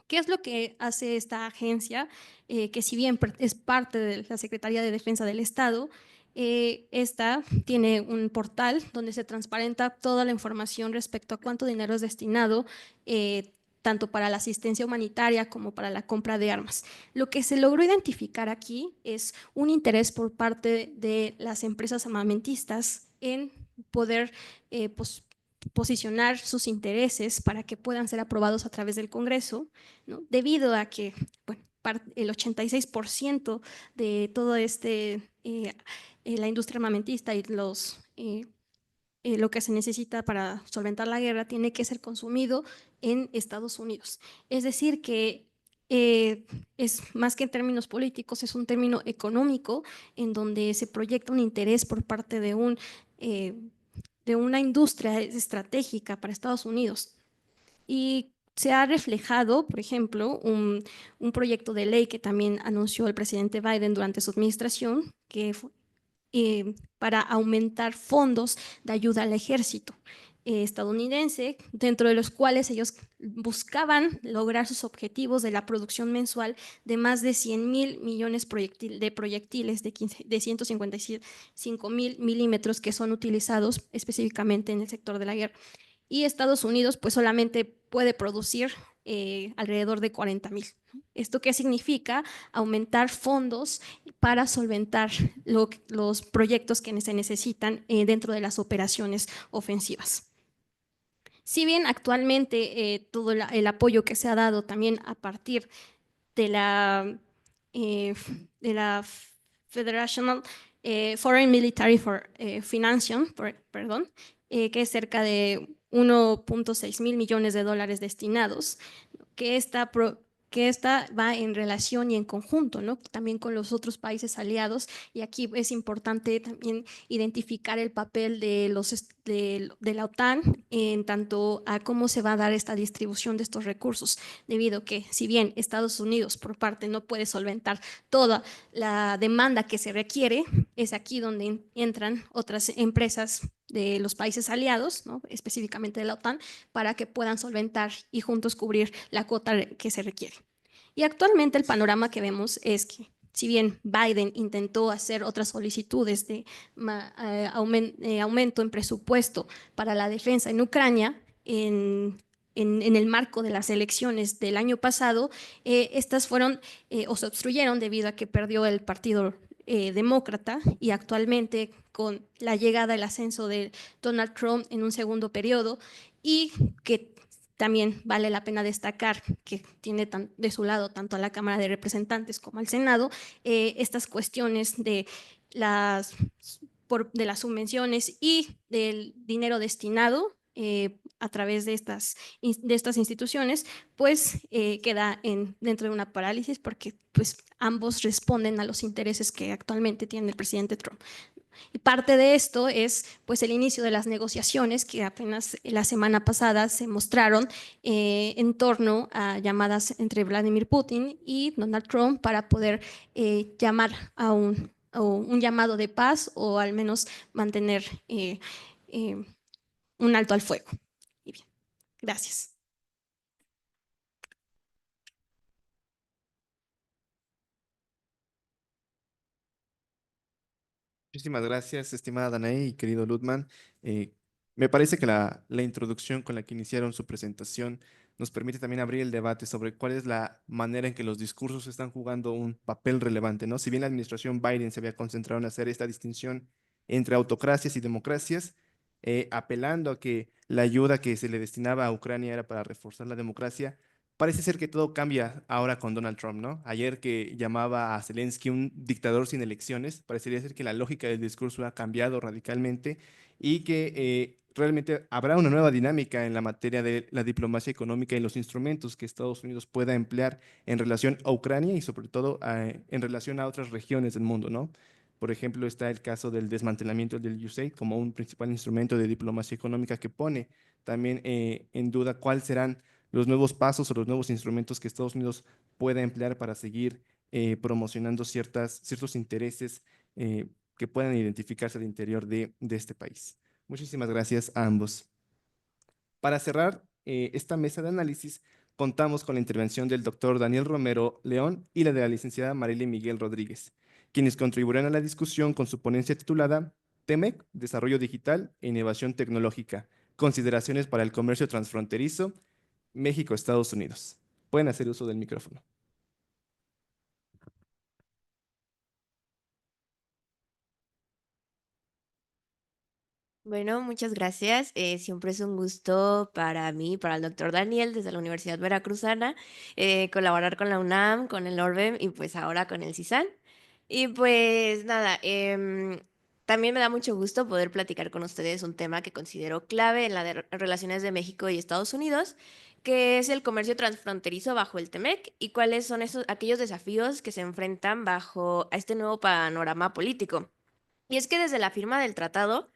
¿Qué es lo que hace esta agencia? Que si bien es parte de la Secretaría de Defensa del Estado, esta tiene un portal donde se transparenta toda la información respecto a cuánto dinero es destinado tanto para la asistencia humanitaria como para la compra de armas. Lo que se logró identificar aquí es un interés por parte de las empresas armamentistas en poder posicionar sus intereses para que puedan ser aprobados a través del Congreso, ¿no? Debido a que el 86% de todo la industria armamentista y lo que se necesita para solventar la guerra tiene que ser consumido en Estados Unidos. Es decir, que es más que en términos políticos, es un término económico en donde se proyecta un interés por parte de una industria estratégica para Estados Unidos. Y se ha reflejado, por ejemplo, un proyecto de ley que también anunció el presidente Biden durante su administración, que fue para aumentar fondos de ayuda al ejército estadounidense, dentro de los cuales ellos buscaban lograr sus objetivos de la producción mensual de más de 100,000 millones de proyectiles de 155,000 milímetros que son utilizados específicamente en el sector de la guerra. Y Estados Unidos pues solamente puede producir alrededor de 40,000. ¿Esto qué significa? Aumentar fondos para solventar los proyectos que se necesitan dentro de las operaciones ofensivas. Si bien actualmente todo el apoyo que se ha dado también a partir de la Federational Foreign Military Financing, perdón, que es cerca de 1.6 mil millones de dólares destinados, que esta va en relación y en conjunto, ¿no? También con los otros países aliados, y aquí es importante también identificar el papel de la OTAN en tanto a cómo se va a dar esta distribución de estos recursos, debido a que si bien Estados Unidos por parte no puede solventar toda la demanda que se requiere, es aquí donde entran otras empresas de los países aliados, ¿no? Específicamente de la OTAN, para que puedan solventar y juntos cubrir la cuota que se requiere. Y actualmente el panorama que vemos es que si bien Biden intentó hacer otras solicitudes de aumento en presupuesto para la defensa en Ucrania, en el marco de las elecciones del año pasado, estas fueron o se obstruyeron debido a que perdió el partido demócrata, y actualmente con la llegada, el ascenso de Donald Trump en un segundo periodo, y que también vale la pena destacar que tiene de su lado tanto a la Cámara de Representantes como al Senado, estas cuestiones de las subvenciones y del dinero destinado a través de estas instituciones, pues queda dentro de una parálisis, porque pues ambos responden a los intereses que actualmente tiene el presidente Trump. Y parte de esto es pues el inicio de las negociaciones que apenas la semana pasada se mostraron en torno a llamadas entre Vladimir Putin y Donald Trump para poder llamar a un llamado de paz, o al menos mantener un alto al fuego. Y bien, gracias. Muchísimas gracias, estimada Danae y querido Ludman. Eh, Me parece que la introducción con la que iniciaron su presentación nos permite también abrir el debate sobre cuál es la manera en que los discursos están jugando un papel relevante, ¿no? Si bien la administración Biden se había concentrado en hacer esta distinción entre autocracias y democracias, apelando a que la ayuda que se le destinaba a Ucrania era para reforzar la democracia, parece ser que todo cambia ahora con Donald Trump, ¿no? Ayer que llamaba a Zelensky un dictador sin elecciones, parecería ser que la lógica del discurso ha cambiado radicalmente y que realmente habrá una nueva dinámica en la materia de la diplomacia económica y los instrumentos que Estados Unidos pueda emplear en relación a Ucrania y sobre todo en relación a otras regiones del mundo, ¿no? Por ejemplo, está el caso del desmantelamiento del USAID como un principal instrumento de diplomacia económica que pone también en duda cuáles serán los nuevos pasos o los nuevos instrumentos que Estados Unidos pueda emplear para seguir promocionando ciertos intereses que puedan identificarse al interior de este país. Muchísimas gracias a ambos. Para cerrar esta mesa de análisis, contamos con la intervención del doctor Daniel Romero León y la de la licenciada Marily Miguel Rodríguez, quienes contribuirán a la discusión con su ponencia titulada TEMEC, Desarrollo Digital e Innovación Tecnológica, consideraciones para el comercio transfronterizo México-Estados Unidos. Pueden hacer uso del micrófono. Bueno, muchas gracias. Siempre es un gusto para mí, para el doctor Daniel, desde la Universidad Veracruzana, colaborar con la UNAM, con el ORBEM y pues ahora con el CISAN. Y pues nada, también me da mucho gusto poder platicar con ustedes un tema que considero clave en las relaciones de México y Estados Unidos, que es el comercio transfronterizo bajo el TEMEC y cuáles son aquellos desafíos que se enfrentan bajo a este nuevo panorama político. Y es que desde la firma del tratado,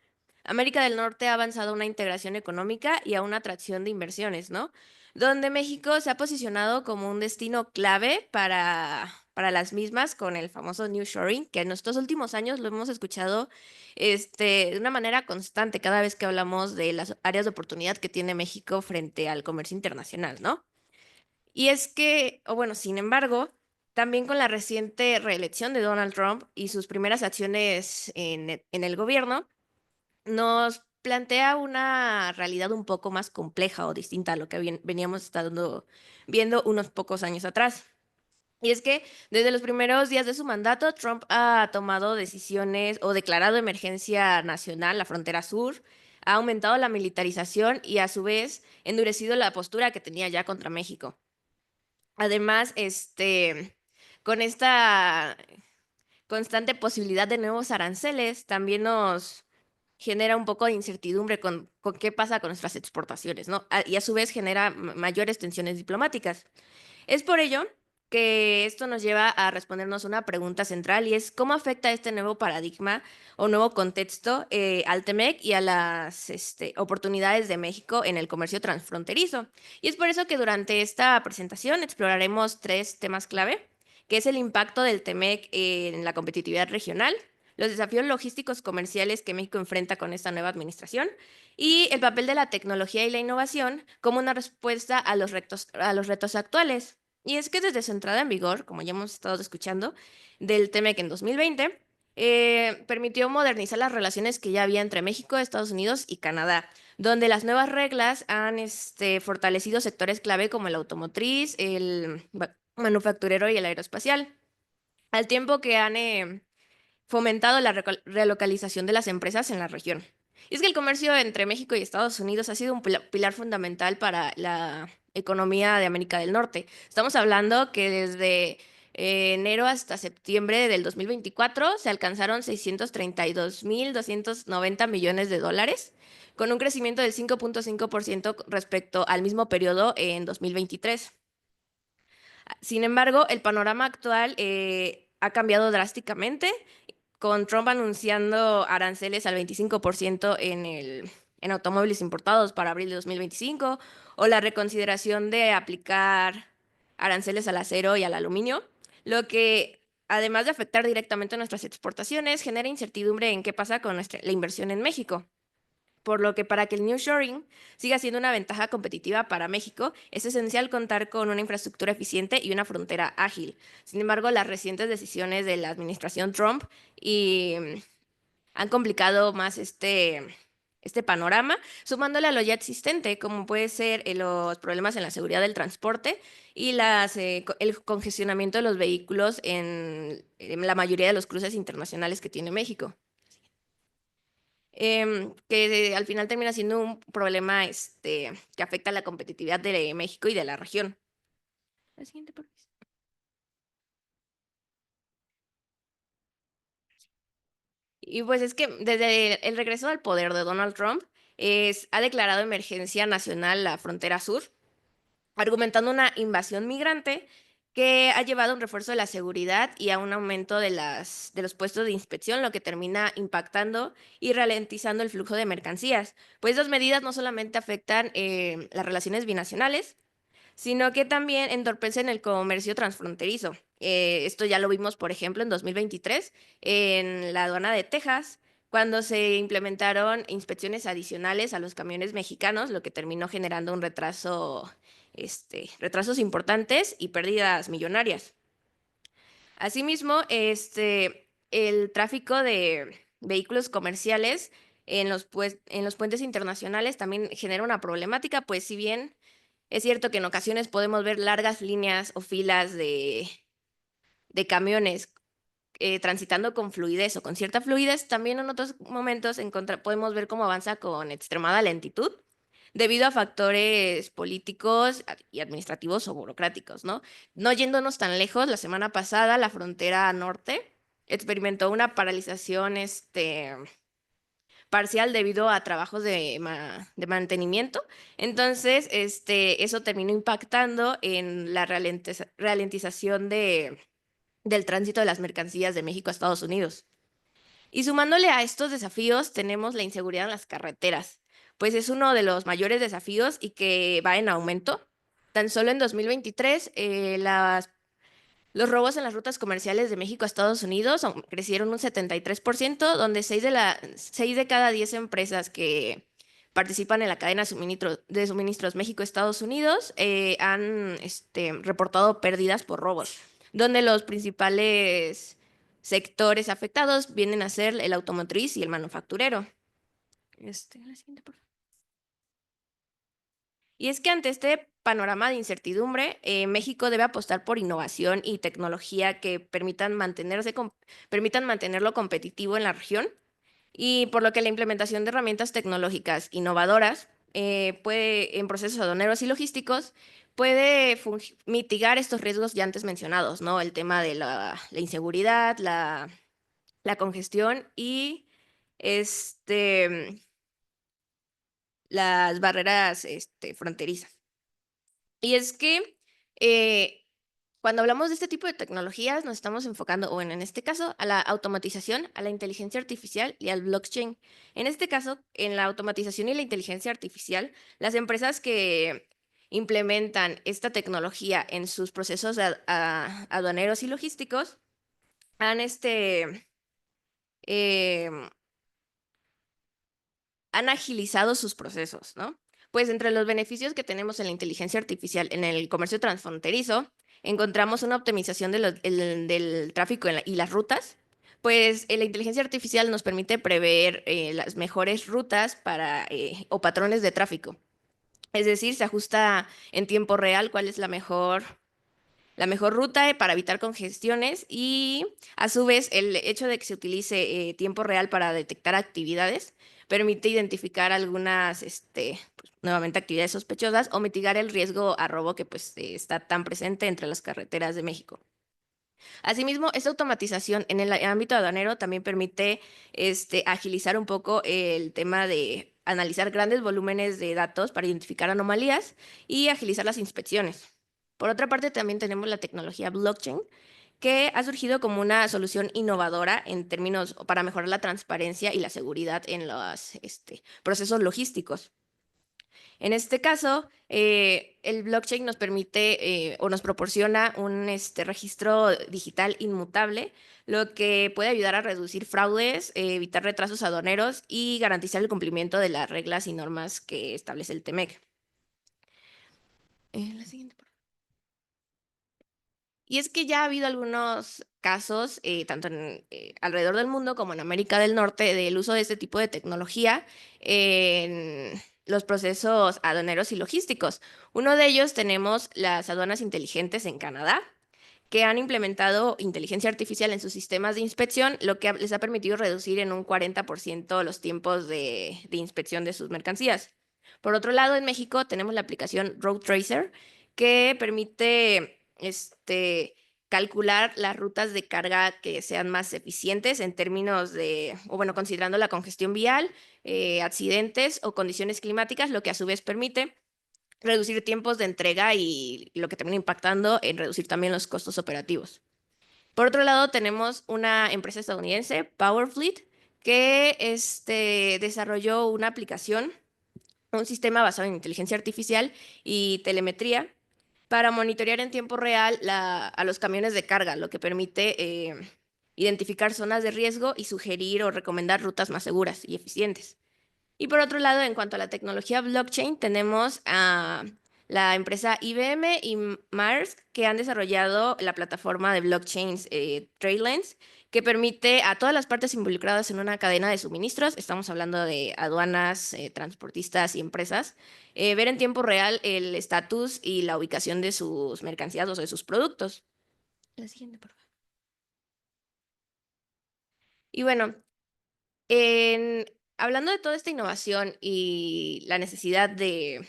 América del Norte ha avanzado a una integración económica y a una atracción de inversiones, ¿no? Donde México se ha posicionado como un destino clave para las mismas con el famoso nearshoring, que en estos últimos años lo hemos escuchado de una manera constante cada vez que hablamos de las áreas de oportunidad que tiene México frente al comercio internacional, ¿no? Y es que, o bueno, sin embargo, también con la reciente reelección de Donald Trump y sus primeras acciones en el gobierno, nos plantea una realidad un poco más compleja o distinta a lo que veníamos estando viendo unos pocos años atrás. Y es que desde los primeros días de su mandato, Trump ha tomado decisiones o declarado emergencia nacional la frontera sur, ha aumentado la militarización y a su vez endurecido la postura que tenía ya contra México. Además, con esta constante posibilidad de nuevos aranceles, también nos genera un poco de incertidumbre con qué pasa con nuestras exportaciones, ¿no? Y a su vez genera mayores tensiones diplomáticas. Es por ello que esto nos lleva a respondernos una pregunta central y es ¿cómo afecta este nuevo paradigma o nuevo contexto al TEMEC y a las oportunidades de México en el comercio transfronterizo? Y es por eso que durante esta presentación exploraremos 3 temas clave, que es el impacto del TEMEC en la competitividad regional, los desafíos logísticos comerciales que México enfrenta con esta nueva administración y el papel de la tecnología y la innovación como una respuesta a los retos actuales. Y es que desde su entrada en vigor, como ya hemos estado escuchando, del TEMEC en 2020, permitió modernizar las relaciones que ya había entre México, Estados Unidos y Canadá, donde las nuevas reglas han fortalecido sectores clave como el automotriz, el manufacturero y el aeroespacial, al tiempo que han fomentado la relocalización de las empresas en la región. Y es que el comercio entre México y Estados Unidos ha sido un pilar fundamental para la economía de América del Norte. Estamos hablando que desde enero hasta septiembre del 2024 se alcanzaron 632.290 millones de dólares, con un crecimiento del 5.5% respecto al mismo periodo en 2023. Sin embargo, el panorama actual ha cambiado drásticamente, con Trump anunciando aranceles al 25% en automóviles importados para abril de 2025, o la reconsideración de aplicar aranceles al acero y al aluminio, lo que, además de afectar directamente nuestras exportaciones, genera incertidumbre en qué pasa con la inversión en México. Por lo que para que el nearshoring siga siendo una ventaja competitiva para México, es esencial contar con una infraestructura eficiente y una frontera ágil. Sin embargo, las recientes decisiones de la administración Trump han complicado más este panorama, sumándole a lo ya existente, como puede ser los problemas en la seguridad del transporte y el congestionamiento de los vehículos en la mayoría de los cruces internacionales que tiene México. Que al final termina siendo un problema que afecta a la competitividad de México y de la región. La siguiente, por favor. Y pues es que desde el regreso al poder de Donald Trump, ha declarado emergencia nacional la frontera sur, argumentando una invasión migrante que ha llevado a un refuerzo de la seguridad y a un aumento de los puestos de inspección, lo que termina impactando y ralentizando el flujo de mercancías. Pues esas medidas no solamente afectan las relaciones binacionales, sino que también entorpecen el comercio transfronterizo. Esto ya lo vimos, por ejemplo, en 2023 en la aduana de Texas, cuando se implementaron inspecciones adicionales a los camiones mexicanos, lo que terminó generando un retrasos importantes y pérdidas millonarias. Asimismo, el tráfico de vehículos comerciales en los puentes internacionales también genera una problemática, pues si bien es cierto que en ocasiones podemos ver largas líneas o filas de camiones transitando con fluidez o con cierta fluidez, también en otros momentos podemos ver cómo avanza con extremada lentitud debido a factores políticos y administrativos o burocráticos, ¿no? No yéndonos tan lejos, la semana pasada la frontera norte experimentó una paralización parcial debido a trabajos de mantenimiento. Entonces, eso terminó impactando en la ralentización del tránsito de las mercancías de México a Estados Unidos. Y sumándole a estos desafíos, tenemos la inseguridad en las carreteras, pues es uno de los mayores desafíos y que va en aumento. Tan solo en 2023, los robos en las rutas comerciales de México a Estados Unidos crecieron un 73%, donde 6 de cada 10 empresas que participan en la cadena de suministros México-Estados Unidos han reportado pérdidas por robos, donde los principales sectores afectados vienen a ser el automotriz y el manufacturero. La siguiente, por favor. Y es que ante este panorama de incertidumbre, México debe apostar por innovación y tecnología que permitan mantenerlo competitivo en la región. y por lo que la implementación de herramientas tecnológicas innovadoras en procesos aduaneros y logísticos puede mitigar estos riesgos ya antes mencionados, ¿no? El tema de la inseguridad, la congestión y las barreras fronterizas. Y es que cuando hablamos de este tipo de tecnologías, nos estamos enfocando, o en este caso, a la automatización, a la inteligencia artificial y al blockchain. En este caso, en la automatización y la inteligencia artificial, las empresas que implementan esta tecnología en sus procesos aduaneros y logísticos han em, han agilizado sus procesos, ¿no? Pues entre los beneficios que tenemos en la inteligencia artificial en el comercio transfronterizo, encontramos una optimización del tráfico y las rutas. Pues la inteligencia artificial nos permite prever las mejores rutas o patrones de tráfico. Es decir, se ajusta en tiempo real cuál es la mejor ruta para evitar congestiones y a su vez el hecho de que se utilice tiempo real para detectar actividades permite identificar algunas, pues, nuevamente actividades sospechosas o mitigar el riesgo a robo que pues está tan presente entre las carreteras de México. Asimismo, esta automatización en el ámbito aduanero también permite agilizar un poco el tema de analizar grandes volúmenes de datos para identificar anomalías y agilizar las inspecciones. Por otra parte, también tenemos la tecnología blockchain, que ha surgido como una solución innovadora en términos para mejorar la transparencia y la seguridad en los procesos logísticos. En este caso, el blockchain nos permite o nos proporciona un registro digital inmutable, lo que puede ayudar a reducir fraudes, evitar retrasos aduaneros y garantizar el cumplimiento de las reglas y normas que establece el TEMEC. La siguiente, por favor. Y es que ya ha habido algunos casos, tanto alrededor del mundo como en América del Norte, del uso de este tipo de tecnología en los procesos aduaneros y logísticos. Uno de ellos tenemos las aduanas inteligentes en Canadá, que han implementado inteligencia artificial en sus sistemas de inspección, lo que les ha permitido reducir en un 40% los tiempos de inspección de sus mercancías. Por otro lado, en México tenemos la aplicación Road Tracer, que permite calcular las rutas de carga que sean más eficientes en términos considerando la congestión vial, accidentes o condiciones climáticas, lo que a su vez permite reducir tiempos de entrega y lo que termina impactando en reducir también los costos operativos. Por otro lado, tenemos una empresa estadounidense, Powerfleet, que desarrolló una aplicación, un sistema basado en inteligencia artificial y telemetría para monitorear en tiempo real a los camiones de carga, lo que permite identificar zonas de riesgo y sugerir o recomendar rutas más seguras y eficientes. Y por otro lado, en cuanto a la tecnología blockchain, tenemos a la empresa IBM y Maersk, que han desarrollado la plataforma de blockchains TradeLens, que permite a todas las partes involucradas en una cadena de suministros, estamos hablando de aduanas, transportistas y empresas, ver en tiempo real el estatus y la ubicación de sus mercancías o de sus productos. La siguiente, por favor. Y bueno, hablando de toda esta innovación y la necesidad de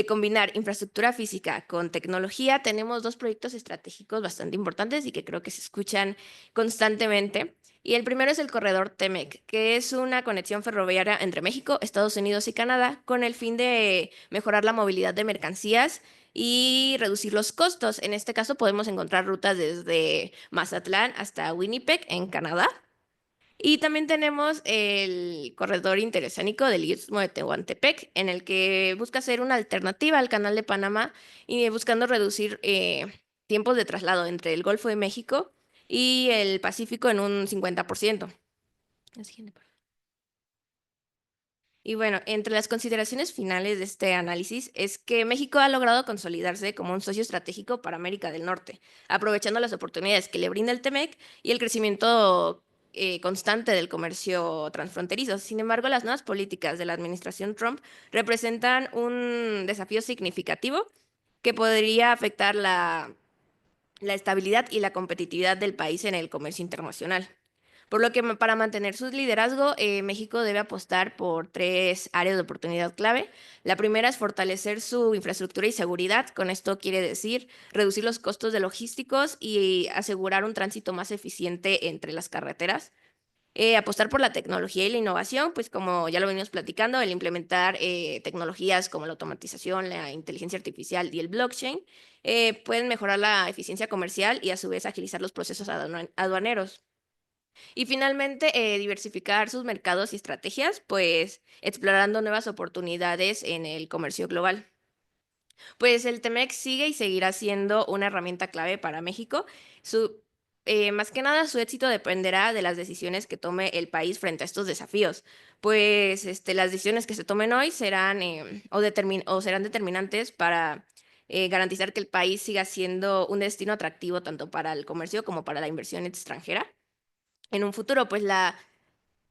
combinar infraestructura física con tecnología, tenemos dos proyectos estratégicos bastante importantes y que creo que se escuchan constantemente. Y el primero es el corredor TEMEC, que es una conexión ferroviaria entre México, Estados Unidos y Canadá con el fin de mejorar la movilidad de mercancías y reducir los costos. En este caso podemos encontrar rutas desde Mazatlán hasta Winnipeg, en Canadá. Y también tenemos el corredor interoceánico del Istmo de Tehuantepec, en el que busca ser una alternativa al Canal de Panamá y buscando reducir tiempos de traslado entre el Golfo de México y el Pacífico en un 50%. La siguiente, por favor. Y bueno, entre las consideraciones finales de este análisis es que México ha logrado consolidarse como un socio estratégico para América del Norte, aprovechando las oportunidades que le brinda el TEMEC y el crecimiento constante del comercio transfronterizo. Sin embargo, las nuevas políticas de la administración Trump representan un desafío significativo que podría afectar la estabilidad y la competitividad del país en el comercio internacional. Por lo que para mantener su liderazgo, México debe apostar por 3 áreas de oportunidad clave. La primera es fortalecer su infraestructura y seguridad. Con esto quiere decir reducir los costos de logísticos y asegurar un tránsito más eficiente entre las carreteras. Apostar por la tecnología y la innovación, pues como ya lo venimos platicando, el implementar tecnologías como la automatización, la inteligencia artificial y el blockchain pueden mejorar la eficiencia comercial y a su vez agilizar los procesos aduaneros. Y finalmente, diversificar sus mercados y estrategias, pues explorando nuevas oportunidades en el comercio global. Pues el TEMEC sigue y seguirá siendo una herramienta clave para México. Más que nada, su éxito dependerá de las decisiones que tome el país frente a estos desafíos. Pues las decisiones que se tomen hoy serán, o serán determinantes para garantizar que el país siga siendo un destino atractivo tanto para el comercio como para la inversión extranjera. En un futuro, pues la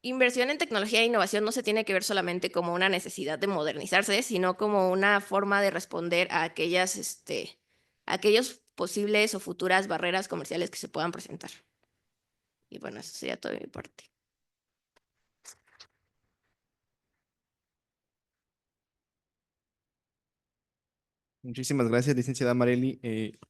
inversión en tecnología e innovación no se tiene que ver solamente como una necesidad de modernizarse, sino como una forma de responder a aquellos posibles o futuras barreras comerciales que se puedan presentar. Y bueno, eso sería todo de mi parte. Muchísimas gracias, licenciada Marely.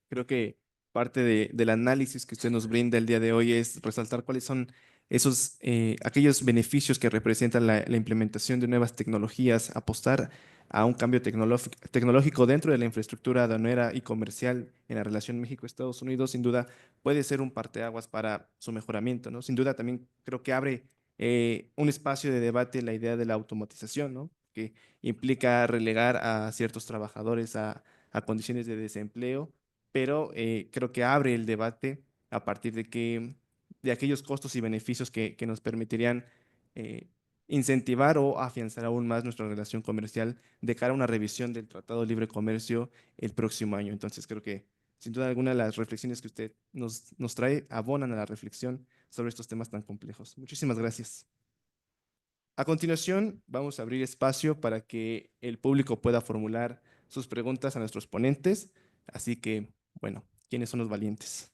Creo que parte del análisis que usted nos brinda el día de hoy es resaltar cuáles son esos, aquellos beneficios que representa la implementación de nuevas tecnologías, apostar a un cambio tecnológico dentro de la infraestructura aduanera y comercial en la relación México-Estados Unidos, sin duda puede ser un parteaguas para su mejoramiento, ¿no? Sin duda también creo que abre un espacio de debate la idea de la automatización, ¿no? Que implica relegar a ciertos trabajadores a condiciones de desempleo, pero creo que abre el debate a partir de aquellos costos y beneficios que nos permitirían eh, incentivar o afianzar aún más nuestra relación comercial de cara a una revisión del Tratado de Libre Comercio el próximo año. Entonces creo que sin duda alguna las reflexiones que usted nos trae abonan a la reflexión sobre estos temas tan complejos. Muchísimas gracias. A continuación, vamos a abrir espacio para que el público pueda formular sus preguntas a nuestros ponentes. Así que, bueno, ¿quiénes son los valientes?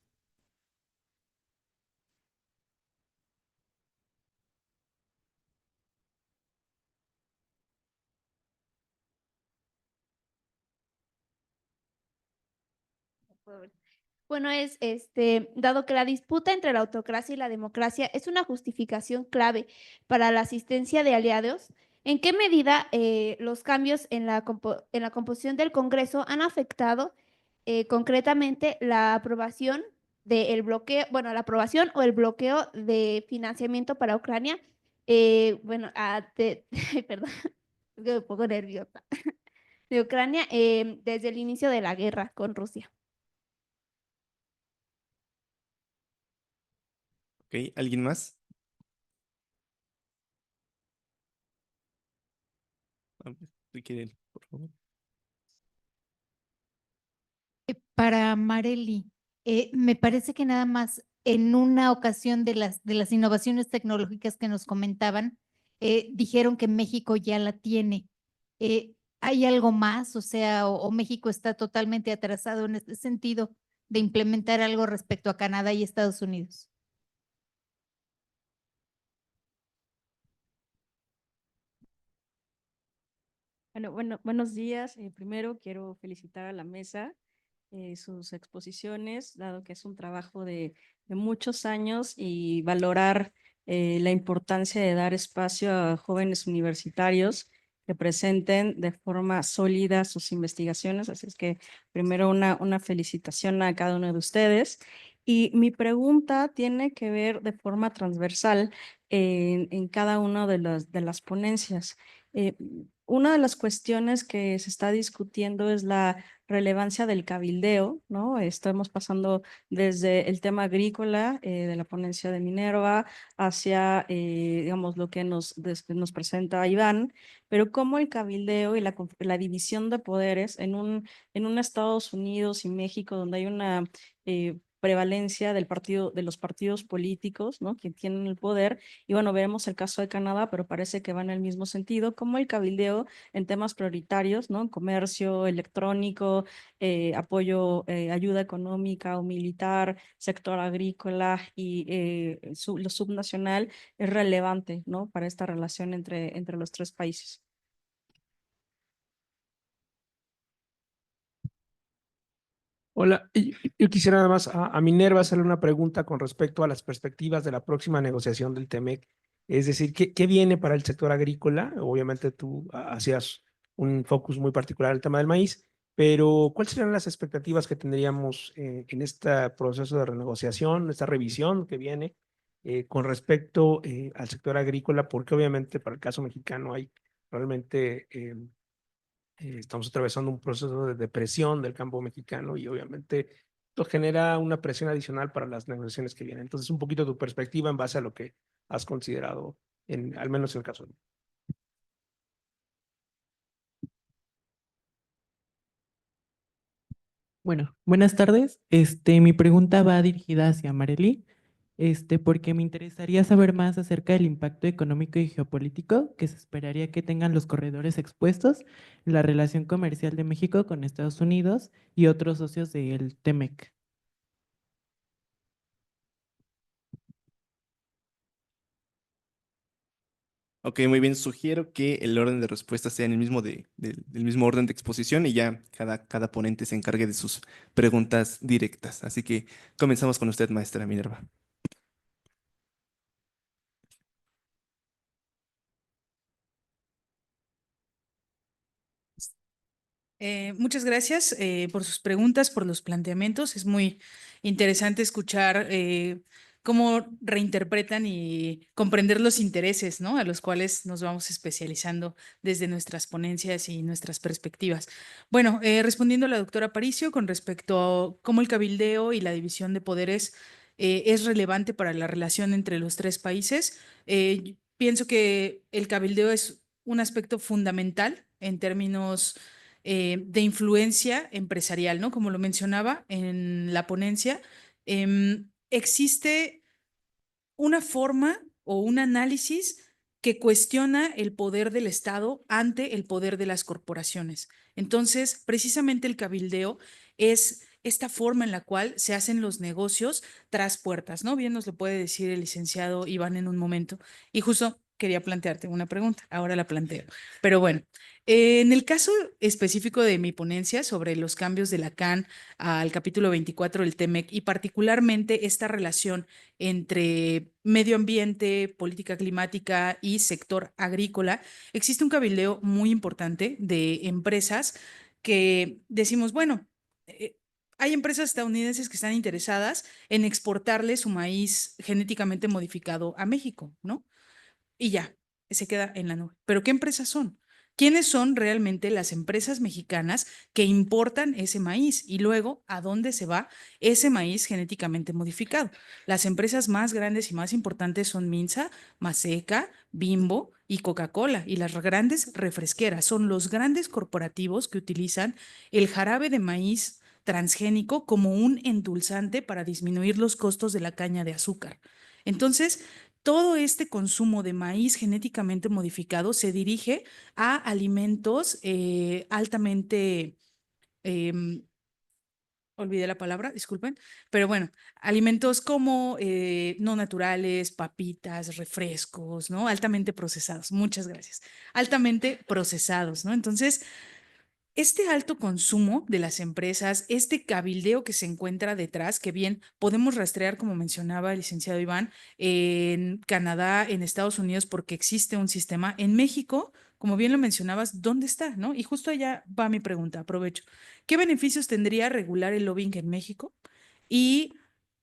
Bueno, dado que la disputa entre la autocracia y la democracia es una justificación clave para la asistencia de aliados, ¿en qué medida los cambios en en la composición del Congreso han afectado concretamente la aprobación del bloqueo, bueno, la aprobación o el bloqueo de financiamiento para Ucrania? Bueno, perdón, estoy un poco nerviosa. De Ucrania desde el inicio de la guerra con Rusia. ¿Ok? ¿Alguien más? A ver, si quiere, por favor. Para Marely, me parece que nada más en una ocasión de las innovaciones tecnológicas que nos comentaban, dijeron que México ya la tiene. ¿Hay algo más? O sea, o México está totalmente atrasado en este sentido de implementar algo respecto a Canadá y Estados Unidos. Bueno, buenos días. Primero quiero felicitar a la mesa sus exposiciones, dado que es un trabajo de muchos años y valorar la importancia de dar espacio a jóvenes universitarios que presenten de forma sólida sus investigaciones. Así es que primero una felicitación a cada uno de ustedes. Y mi pregunta tiene que ver de forma transversal en cada una de las ponencias. Eh, una de las cuestiones que se está discutiendo es la relevancia del cabildeo, ¿no? Estamos pasando desde el tema agrícola de la ponencia de Minerva hacia, digamos, lo que nos presenta Iván, pero cómo el cabildeo y la división de poderes en un Estados Unidos y México donde hay una prevalencia de los partidos políticos, ¿no? Que tienen el poder. Y bueno, veremos el caso de Canadá, pero parece que va en el mismo sentido, como el cabildeo en temas prioritarios, ¿no? Comercio electrónico, apoyo, ayuda económica o militar, sector agrícola y lo subnacional es relevante, ¿no? Para esta relación entre los tres países. Hola, yo quisiera nada más a Minerva hacerle una pregunta con respecto a las perspectivas de la próxima negociación del TEMEC. Es decir, ¿qué viene para el sector agrícola? Obviamente tú hacías un focus muy particular al tema del maíz, pero ¿cuáles serían las expectativas que tendríamos en este proceso de renegociación, esta revisión que viene con respecto al sector agrícola? Porque obviamente para el caso mexicano hay realmente estamos atravesando un proceso de depresión del campo mexicano y obviamente esto genera una presión adicional para las negociaciones que vienen. Entonces, un poquito tu perspectiva en base a lo que has considerado, al menos en el caso de... Bueno, buenas tardes. Mi pregunta va dirigida hacia Marely, porque me interesaría saber más acerca del impacto económico y geopolítico que se esperaría que tengan los corredores expuestos en la relación comercial de México con Estados Unidos y otros socios del TEMEC. Ok, muy bien. Sugiero que el orden de respuesta sea en el mismo del mismo orden de exposición y ya cada ponente se encargue de sus preguntas directas. Así que comenzamos con usted, maestra Minerva. Muchas gracias por sus preguntas, por los planteamientos. Es muy interesante escuchar cómo reinterpretan y comprender los intereses, ¿no? A los cuales nos vamos especializando desde nuestras ponencias y nuestras perspectivas. Bueno, respondiendo a la doctora Aparicio con respecto a cómo el cabildeo y la división de poderes es relevante para la relación entre los tres países, pienso que el cabildeo es un aspecto fundamental en términos de influencia empresarial, ¿no? Como lo mencionaba en la ponencia, existe una forma o un análisis que cuestiona el poder del Estado ante el poder de las corporaciones. Entonces, precisamente el cabildeo es esta forma en la cual se hacen los negocios tras puertas, ¿no? Bien nos lo puede decir el licenciado Iván en un momento. Y justo quería plantearte una pregunta, ahora la planteo. Pero bueno, en el caso específico de mi ponencia sobre los cambios de la CAN al capítulo 24 del TEMEC y particularmente esta relación entre medio ambiente, política climática y sector agrícola, existe un cabildeo muy importante de empresas que decimos, bueno, hay empresas estadounidenses que están interesadas en exportarle su maíz genéticamente modificado a México, ¿no? Y ya, se queda en la nube. Pero ¿qué empresas son? ¿Quiénes son realmente las empresas mexicanas que importan ese maíz? Y luego, ¿a dónde se va ese maíz genéticamente modificado? Las empresas más grandes y más importantes son Minsa, Maseca, Bimbo y Coca-Cola. Y las grandes refresqueras son los grandes corporativos que utilizan el jarabe de maíz transgénico como un endulzante para disminuir los costos de la caña de azúcar. Entonces, todo este consumo de maíz genéticamente modificado se dirige a alimentos altamente, olvidé la palabra, disculpen, pero bueno, alimentos como no naturales, papitas, refrescos, ¿no? Altamente procesados, muchas gracias. Altamente procesados, ¿no? Entonces, este alto consumo de las empresas, este cabildeo que se encuentra detrás, que bien podemos rastrear, como mencionaba el licenciado Iván, en Canadá, en Estados Unidos, porque existe un sistema. En México, como bien lo mencionabas, ¿dónde está? ¿No? Y justo allá va mi pregunta, aprovecho. ¿Qué beneficios tendría regular el lobbying en México? Y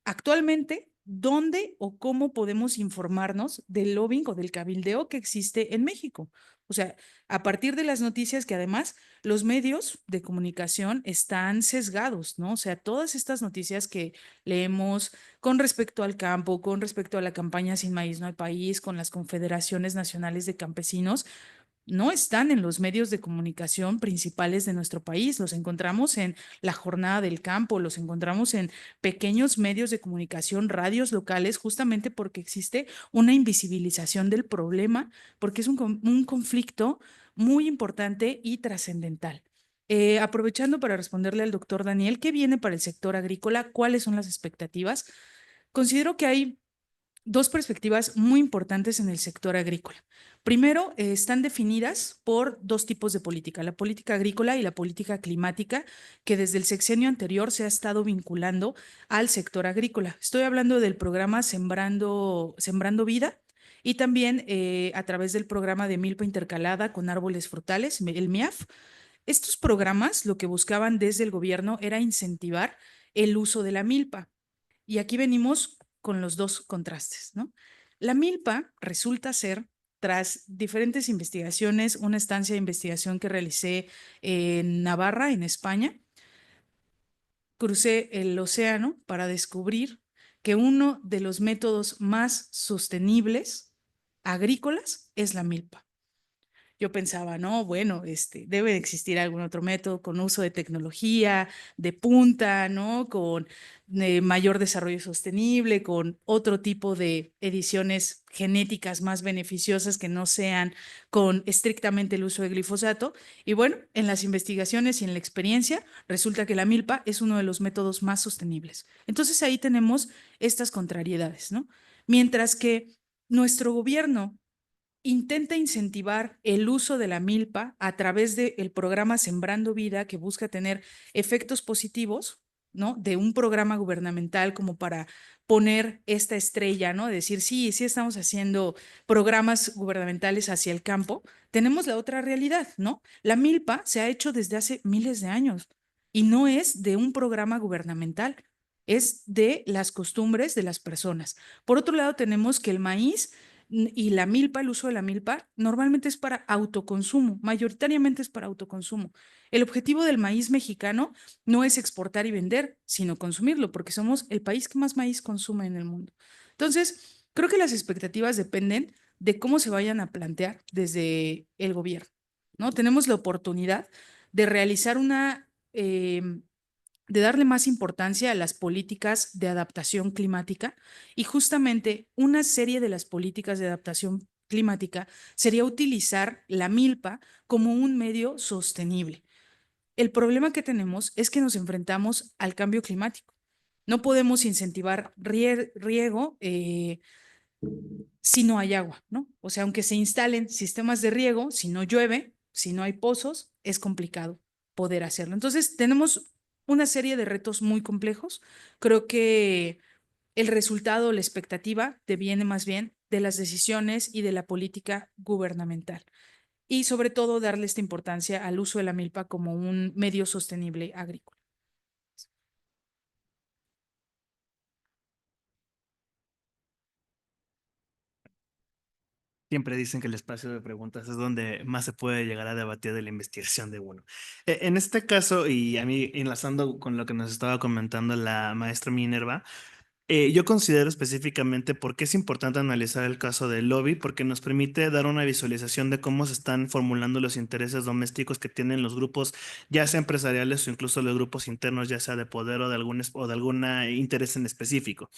actualmente, ¿dónde o cómo podemos informarnos del lobbying o del cabildeo que existe en México? O sea, a partir de las noticias que además los medios de comunicación están sesgados, ¿no? O sea, todas estas noticias que leemos con respecto al campo, con respecto a la campaña Sin Maíz No hay País, con las confederaciones nacionales de campesinos, no están en los medios de comunicación principales de nuestro país. Los encontramos en la Jornada del Campo, los encontramos en pequeños medios de comunicación, radios locales, justamente porque existe una invisibilización del problema, porque es un conflicto muy importante y trascendental. Aprovechando para responderle al doctor Daniel, ¿qué viene para el sector agrícola? ¿Cuáles son las expectativas? Considero que hay dos perspectivas muy importantes en el sector agrícola. Primero, están definidas por dos tipos de política, la política agrícola y la política climática, que desde el sexenio anterior se ha estado vinculando al sector agrícola. Estoy hablando del programa Sembrando Vida y también a través del programa de milpa intercalada con árboles frutales, el MIAF. Estos programas lo que buscaban desde el gobierno era incentivar el uso de la milpa. Y aquí venimos con los dos contrastes, ¿no? La milpa resulta ser, tras diferentes investigaciones, una estancia de investigación que realicé en Navarra, en España, crucé el océano para descubrir que uno de los métodos más sostenibles agrícolas es la milpa. Yo pensaba, no, bueno, debe de existir algún otro método con uso de tecnología, de punta, ¿no? Con mayor desarrollo sostenible, con otro tipo de ediciones genéticas más beneficiosas que no sean con estrictamente el uso de glifosato. Y bueno, en las investigaciones y en la experiencia, resulta que la milpa es uno de los métodos más sostenibles. Entonces ahí tenemos estas contrariedades, ¿no? Mientras que nuestro gobierno intenta incentivar el uso de la milpa a través del programa Sembrando Vida, que busca tener efectos positivos, ¿no? De un programa gubernamental como para poner esta estrella, ¿no? Decir, sí, sí estamos haciendo programas gubernamentales hacia el campo. Tenemos la otra realidad, ¿no? La milpa se ha hecho desde hace miles de años y no es de un programa gubernamental, es de las costumbres de las personas. Por otro lado, tenemos que el maíz y la milpa, el uso de la milpa, normalmente es para autoconsumo, mayoritariamente es para autoconsumo. El objetivo del maíz mexicano no es exportar y vender, sino consumirlo, porque somos el país que más maíz consume en el mundo. Entonces, creo que las expectativas dependen de cómo se vayan a plantear desde el gobierno, ¿no? Tenemos la oportunidad de realizar de darle más importancia a las políticas de adaptación climática y justamente una serie de las políticas de adaptación climática sería utilizar la milpa como un medio sostenible. El problema que tenemos es que nos enfrentamos al cambio climático. No podemos incentivar riego si no hay agua, ¿no? O sea, aunque se instalen sistemas de riego, si no llueve, si no hay pozos, es complicado poder hacerlo. Entonces, tenemos una serie de retos muy complejos. Creo que el resultado, la expectativa, deviene más bien de las decisiones y de la política gubernamental. Y sobre todo, darle esta importancia al uso de la milpa como un medio sostenible agrícola. Siempre dicen que el espacio de preguntas es donde más se puede llegar a debatir de la investigación de uno. En este caso, y a mí enlazando con lo que nos estaba comentando la maestra Minerva, yo considero específicamente por qué es importante analizar el caso del lobby, porque nos permite dar una visualización de cómo se están formulando los intereses domésticos que tienen los grupos, ya sea empresariales o incluso los grupos internos, ya sea de poder o de algún interés en específico.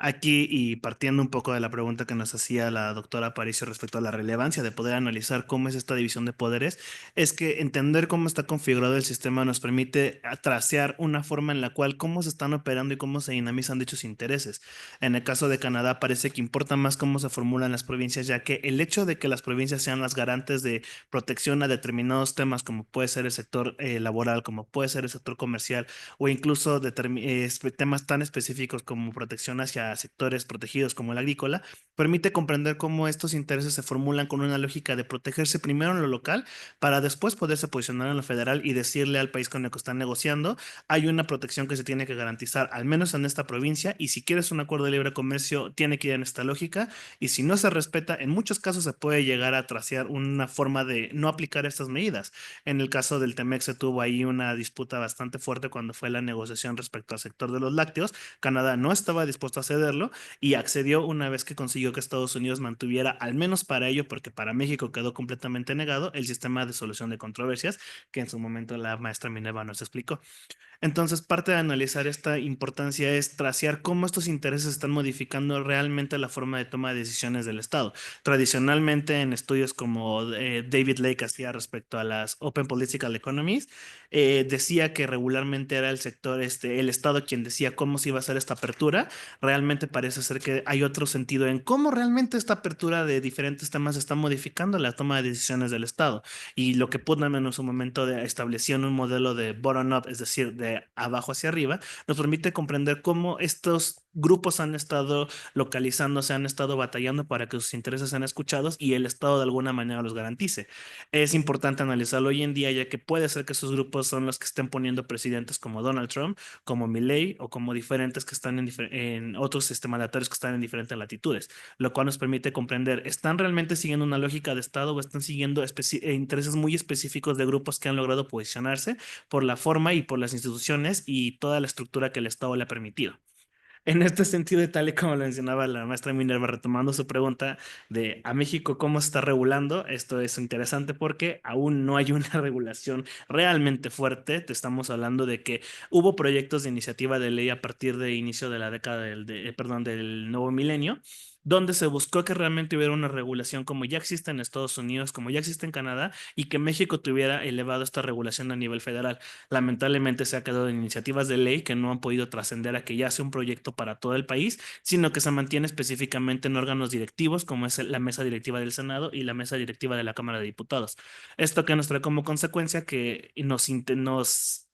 Aquí, y partiendo un poco de la pregunta que nos hacía la doctora Aparicio respecto a la relevancia de poder analizar cómo es esta división de poderes, es que entender cómo está configurado el sistema nos permite tracear una forma en la cual cómo se están operando y cómo se dinamizan dichos intereses. En el caso de Canadá parece que importa más cómo se formulan las provincias, ya que el hecho de que las provincias sean las garantes de protección a determinados temas, como puede ser el sector laboral, como puede ser el sector comercial, o incluso temas tan específicos como protección hacia sectores protegidos como el agrícola, permite comprender cómo estos intereses se formulan con una lógica de protegerse primero en lo local para después poderse posicionar en lo federal y decirle al país con el que están negociando, hay una protección que se tiene que garantizar, al menos en esta provincia, y si quieres un acuerdo de libre comercio, tiene que ir en esta lógica, y si no se respeta, en muchos casos se puede llegar a tracear una forma de no aplicar estas medidas. En el caso del Temex se tuvo ahí una disputa bastante fuerte cuando fue la negociación respecto al sector de los lácteos. Canadá no estaba dispuesto a hacer concederlo y accedió una vez que consiguió que Estados Unidos mantuviera, al menos para ello, porque para México quedó completamente negado, el sistema de solución de controversias que en su momento la maestra Minerva nos explicó. Entonces, parte de analizar esta importancia es tracear cómo estos intereses están modificando realmente la forma de toma de decisiones del Estado. Tradicionalmente, en estudios como David Lake hacía respecto a las Open Political Economies, decía que regularmente era el sector, el Estado quien decía cómo se iba a hacer esta apertura. Realmente parece ser que hay otro sentido en cómo realmente esta apertura de diferentes temas está modificando la toma de decisiones del Estado. Y lo que Putnam en su momento estableció en un modelo de bottom-up, es decir, de abajo hacia arriba, nos permite comprender cómo estos grupos han estado localizándose, han estado batallando para que sus intereses sean escuchados y el Estado de alguna manera los garantice. Es importante analizarlo hoy en día, ya que puede ser que esos grupos son los que estén poniendo presidentes como Donald Trump, como Milley o como diferentes que están en otros mandatarios que están en diferentes latitudes, lo cual nos permite comprender, ¿están realmente siguiendo una lógica de Estado o están siguiendo intereses muy específicos de grupos que han logrado posicionarse por la forma y por las instituciones y toda la estructura que el Estado le ha permitido? En este sentido, y tal y como lo mencionaba la maestra Minerva, retomando su pregunta de a México cómo se está regulando, esto es interesante porque aún no hay una regulación realmente fuerte. Te estamos hablando de que hubo proyectos de iniciativa de ley a partir de inicio de la década del nuevo milenio, donde se buscó que realmente hubiera una regulación como ya existe en Estados Unidos, como ya existe en Canadá, y que México tuviera elevado esta regulación a nivel federal. Lamentablemente se ha quedado en iniciativas de ley que no han podido trascender a que ya sea un proyecto para todo el país, sino que se mantiene específicamente en órganos directivos como es la mesa directiva del Senado y la mesa directiva de la Cámara de Diputados. Esto que nos trae como consecuencia que nos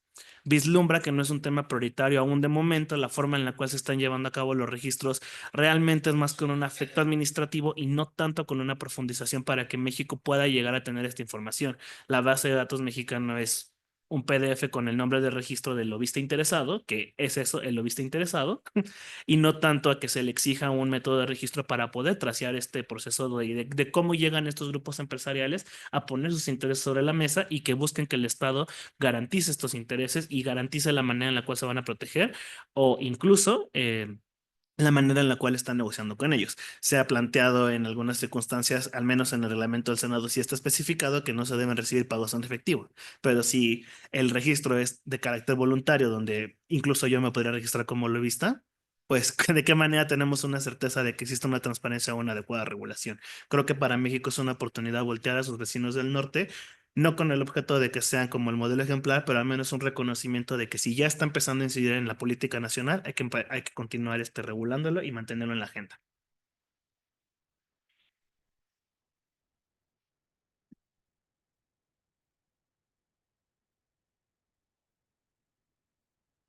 vislumbra que no es un tema prioritario aún de momento. La forma en la cual se están llevando a cabo los registros realmente es más con un aspecto administrativo y no tanto con una profundización para que México pueda llegar a tener esta información. La base de datos mexicana es un PDF con el nombre de registro del lobista interesado, que es eso, el lobista interesado, y no tanto a que se le exija un método de registro para poder tracear este proceso de cómo llegan estos grupos empresariales a poner sus intereses sobre la mesa y que busquen que el Estado garantice estos intereses y garantice la manera en la cual se van a proteger o incluso la manera en la cual están negociando con ellos. Se ha planteado en algunas circunstancias, al menos en el reglamento del Senado, sí está especificado que no se deben recibir pagos en efectivo, pero si el registro es de carácter voluntario, donde incluso yo me podría registrar como lobista, pues de qué manera tenemos una certeza de que existe una transparencia o una adecuada regulación. Creo que para México es una oportunidad voltear a sus vecinos del norte, no con el objeto de que sean como el modelo ejemplar, pero al menos un reconocimiento de que si ya está empezando a incidir en la política nacional, hay que continuar regulándolo y mantenerlo en la agenda.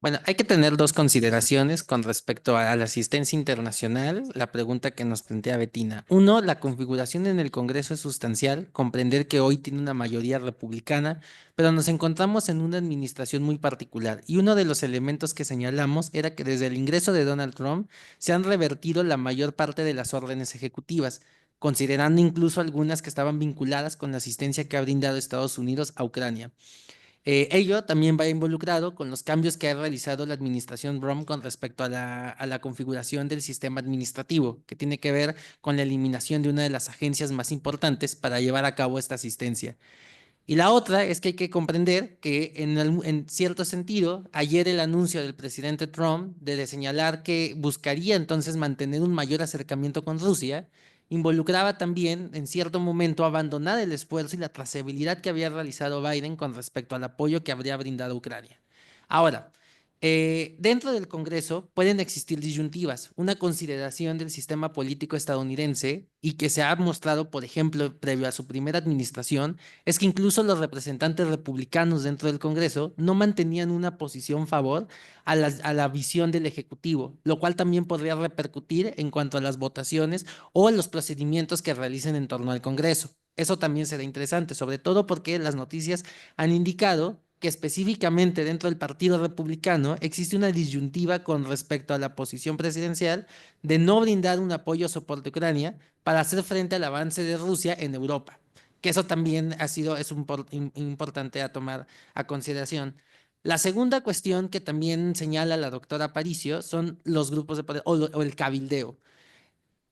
Bueno, hay que tener dos consideraciones con respecto a la asistencia internacional, la pregunta que nos plantea Betina. Uno, la configuración en el Congreso es sustancial, comprender que hoy tiene una mayoría republicana, pero nos encontramos en una administración muy particular. Y uno de los elementos que señalamos era que desde el ingreso de Donald Trump se han revertido la mayor parte de las órdenes ejecutivas, considerando incluso algunas que estaban vinculadas con la asistencia que ha brindado Estados Unidos a Ucrania. Ello también va involucrado con los cambios que ha realizado la administración Trump con respecto a la configuración del sistema administrativo, que tiene que ver con la eliminación de una de las agencias más importantes para llevar a cabo esta asistencia. Y la otra es que hay que comprender que en cierto sentido, ayer el anuncio del presidente Trump de señalar que buscaría entonces mantener un mayor acercamiento con Rusia, involucraba también en cierto momento abandonar el esfuerzo y la trazabilidad que había realizado Biden con respecto al apoyo que habría brindado a Ucrania. Ahora, dentro del Congreso pueden existir disyuntivas. Una consideración del sistema político estadounidense y que se ha mostrado, por ejemplo, previo a su primera administración, es que incluso los representantes republicanos dentro del Congreso no mantenían una posición a favor a la visión del Ejecutivo, lo cual también podría repercutir en cuanto a las votaciones o los procedimientos que realicen en torno al Congreso. Eso también será interesante, sobre todo porque las noticias han indicado que específicamente dentro del Partido Republicano existe una disyuntiva con respecto a la posición presidencial de no brindar un apoyo o soporte a Ucrania para hacer frente al avance de Rusia en Europa, que eso también es importante a tomar a consideración. La segunda cuestión que también señala la doctora Aparicio son los grupos de poder o el cabildeo.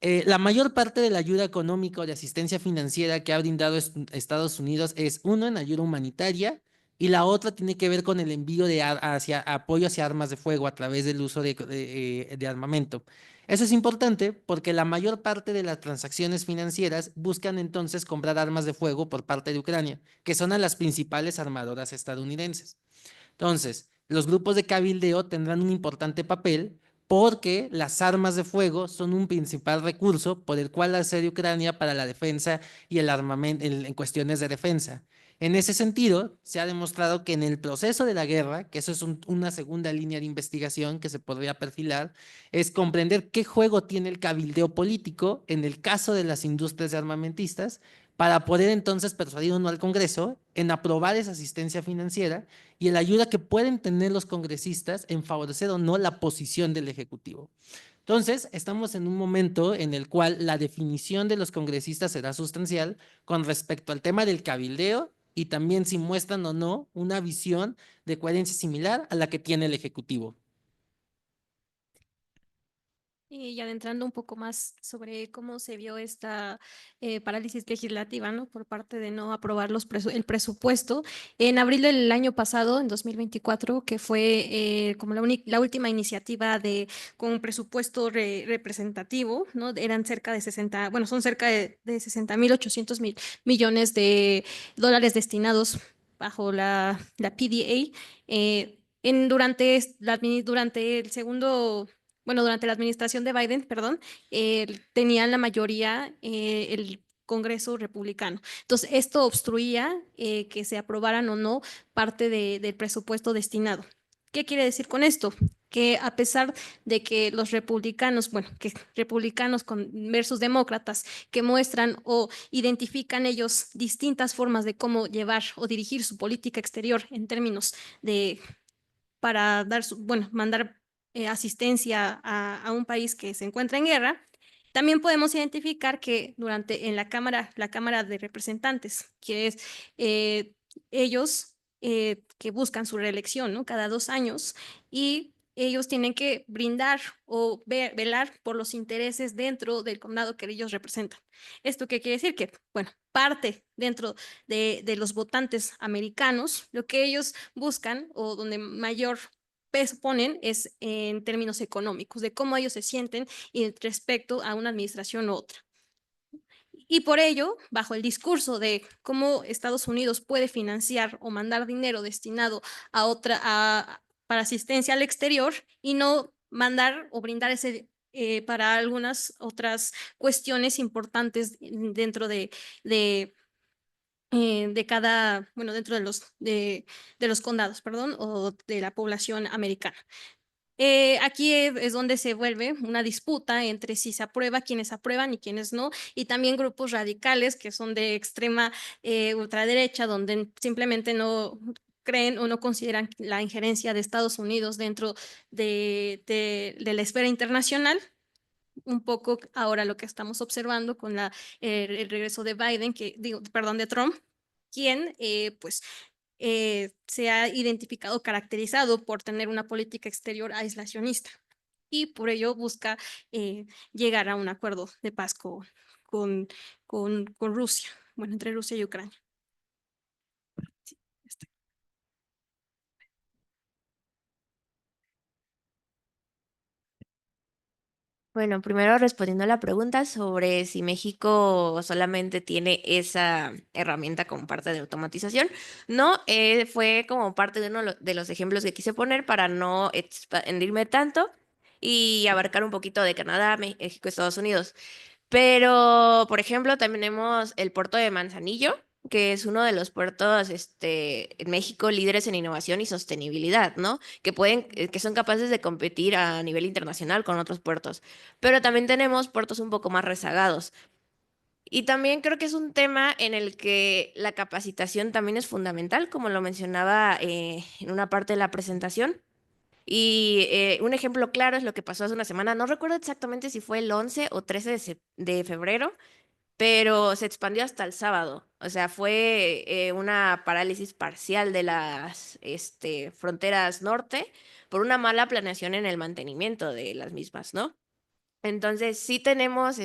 La mayor parte de la ayuda económica o de asistencia financiera que ha brindado Estados Unidos es, uno, en ayuda humanitaria, y la otra tiene que ver con el envío de apoyo hacia armas de fuego a través del uso de armamento. Eso es importante porque la mayor parte de las transacciones financieras buscan entonces comprar armas de fuego por parte de Ucrania, que son a las principales armadoras estadounidenses. Entonces, los grupos de cabildeo tendrán un importante papel porque las armas de fuego son un principal recurso por el cual accede Ucrania para la defensa y el armamento en cuestiones de defensa. En ese sentido, se ha demostrado que en el proceso de la guerra, que eso es una segunda línea de investigación que se podría perfilar, es comprender qué juego tiene el cabildeo político en el caso de las industrias armamentistas para poder entonces persuadir o no al Congreso en aprobar esa asistencia financiera y la ayuda que pueden tener los congresistas en favorecer o no la posición del Ejecutivo. Entonces, estamos en un momento en el cual la definición de los congresistas será sustancial con respecto al tema del cabildeo y también si muestran o no una visión de coherencia similar a la que tiene el Ejecutivo. Y adentrando un poco más sobre cómo se vio esta parálisis legislativa, ¿no? Por parte de no aprobar el presupuesto. En abril del año pasado, en 2024, que fue como la última iniciativa con un presupuesto representativo, ¿no? Eran cerca de 60, bueno, son cerca de 60.800 millones de dólares destinados bajo la PDA. Durante el segundo durante la administración de Biden, perdón, tenían la mayoría el Congreso republicano. Entonces, esto obstruía que se aprobaran o no parte del presupuesto destinado. ¿Qué quiere decir con esto? Que a pesar de que los republicanos, que republicanos versus demócratas, que muestran o identifican ellos distintas formas de cómo llevar o dirigir su política exterior en términos para mandar asistencia a un país que se encuentra en guerra, también podemos identificar que en la Cámara de Representantes, que es ellos que buscan su reelección, ¿no? Cada 2 años, y ellos tienen que brindar o velar por los intereses dentro del condado que ellos representan. ¿Esto qué quiere decir? Que, parte dentro de los votantes americanos, lo que ellos buscan o donde mayor peso ponen es en términos económicos, de cómo ellos se sienten respecto a una administración u otra. Y por ello, bajo el discurso de cómo Estados Unidos puede financiar o mandar dinero destinado para asistencia al exterior y no mandar o brindar ese para algunas otras cuestiones importantes dentro de dentro de los condados, perdón, o de la población americana. Aquí es donde se vuelve una disputa entre si se aprueba, quienes aprueban y quienes no, y también grupos radicales que son de extrema ultraderecha, donde simplemente no creen o no consideran la injerencia de Estados Unidos dentro de la esfera internacional. Un poco ahora lo que estamos observando con el regreso de Biden, de Trump, quien se ha identificado, caracterizado por tener una política exterior aislacionista y por ello busca llegar a un acuerdo de paz con Rusia, entre Rusia y Ucrania. Sí, Bueno, primero respondiendo a la pregunta sobre si México solamente tiene esa herramienta como parte de automatización. No, fue como parte de uno de los ejemplos que quise poner para no expandirme tanto y abarcar un poquito de Canadá, México, Estados Unidos. Pero, por ejemplo, también tenemos el puerto de Manzanillo, que es uno de los puertos en México líderes en innovación y sostenibilidad, ¿no? Que son capaces de competir a nivel internacional con otros puertos. Pero también tenemos puertos un poco más rezagados. Y también creo que es un tema en el que la capacitación también es fundamental, como lo mencionaba en una parte de la presentación. Y un ejemplo claro es lo que pasó hace una semana. No recuerdo exactamente si fue el 11 o 13 de febrero, pero se expandió hasta el sábado. O sea, fue una parálisis parcial de las fronteras norte por una mala planeación en el mantenimiento de las mismas, ¿no? Entonces, sí tenemos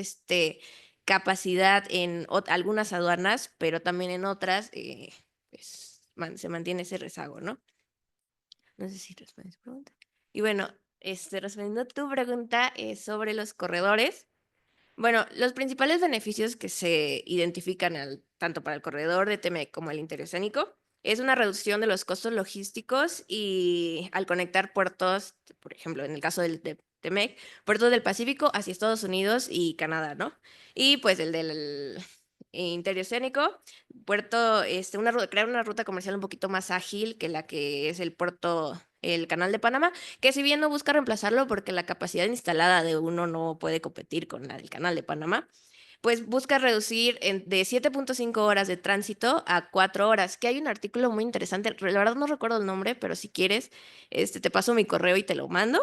capacidad en algunas aduanas, pero también en otras pues, se mantiene ese rezago, ¿no? No sé si respondes tu pregunta. Y bueno, respondiendo a tu pregunta sobre los corredores, bueno, los principales beneficios que se identifican tanto para el corredor de TEMEC como el interoceánico es una reducción de los costos logísticos y al conectar puertos, por ejemplo, en el caso de TEMEC, puertos del Pacífico hacia Estados Unidos y Canadá, ¿no? Y pues el del interoceánico, puerto, crear una ruta comercial un poquito más ágil que la que es el Canal de Panamá, que si bien no busca reemplazarlo porque la capacidad instalada de uno no puede competir con la del Canal de Panamá, pues busca reducir de 7.5 horas de tránsito a 4 horas, que hay un artículo muy interesante, la verdad no recuerdo el nombre, pero si quieres, te paso mi correo y te lo mando,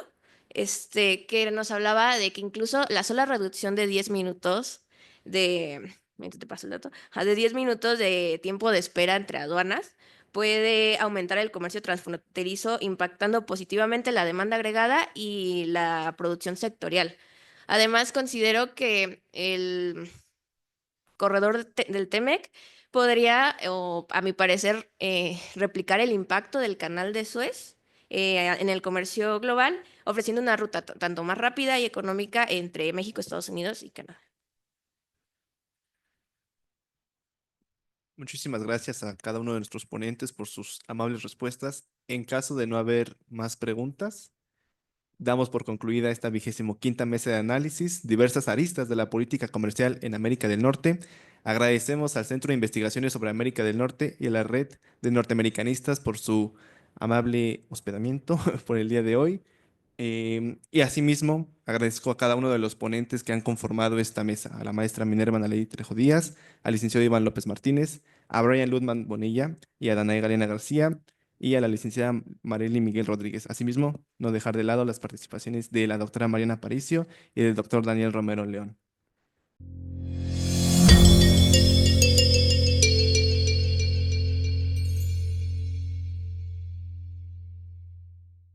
que nos hablaba de que incluso la sola reducción de 10 minutos te paso el dato, de 10 minutos de tiempo de espera entre aduanas, puede aumentar el comercio transfronterizo, impactando positivamente la demanda agregada y la producción sectorial. Además, considero que el corredor del TEMEC podría, o a mi parecer, replicar el impacto del canal de Suez en el comercio global, ofreciendo una ruta tanto más rápida y económica entre México, Estados Unidos y Canadá. Muchísimas gracias a cada uno de nuestros ponentes por sus amables respuestas. En caso de no haber más preguntas, damos por concluida esta 25ª mesa de análisis, diversas aristas de la política comercial en América del Norte. Agradecemos al Centro de Investigaciones sobre América del Norte y a la Red de Norteamericanistas por su amable hospedamiento por el día de hoy. Y asimismo, agradezco a cada uno de los ponentes que han conformado esta mesa, a la maestra Minerva Naledi Trejo Díaz, al licenciado Iván López Martínez, a Brian Ludman Bonilla y a Danae Galena García, y a la licenciada Marely Miguel Rodríguez. Asimismo, no dejar de lado las participaciones de la doctora Mariana Aparicio y del doctor Daniel Romero León.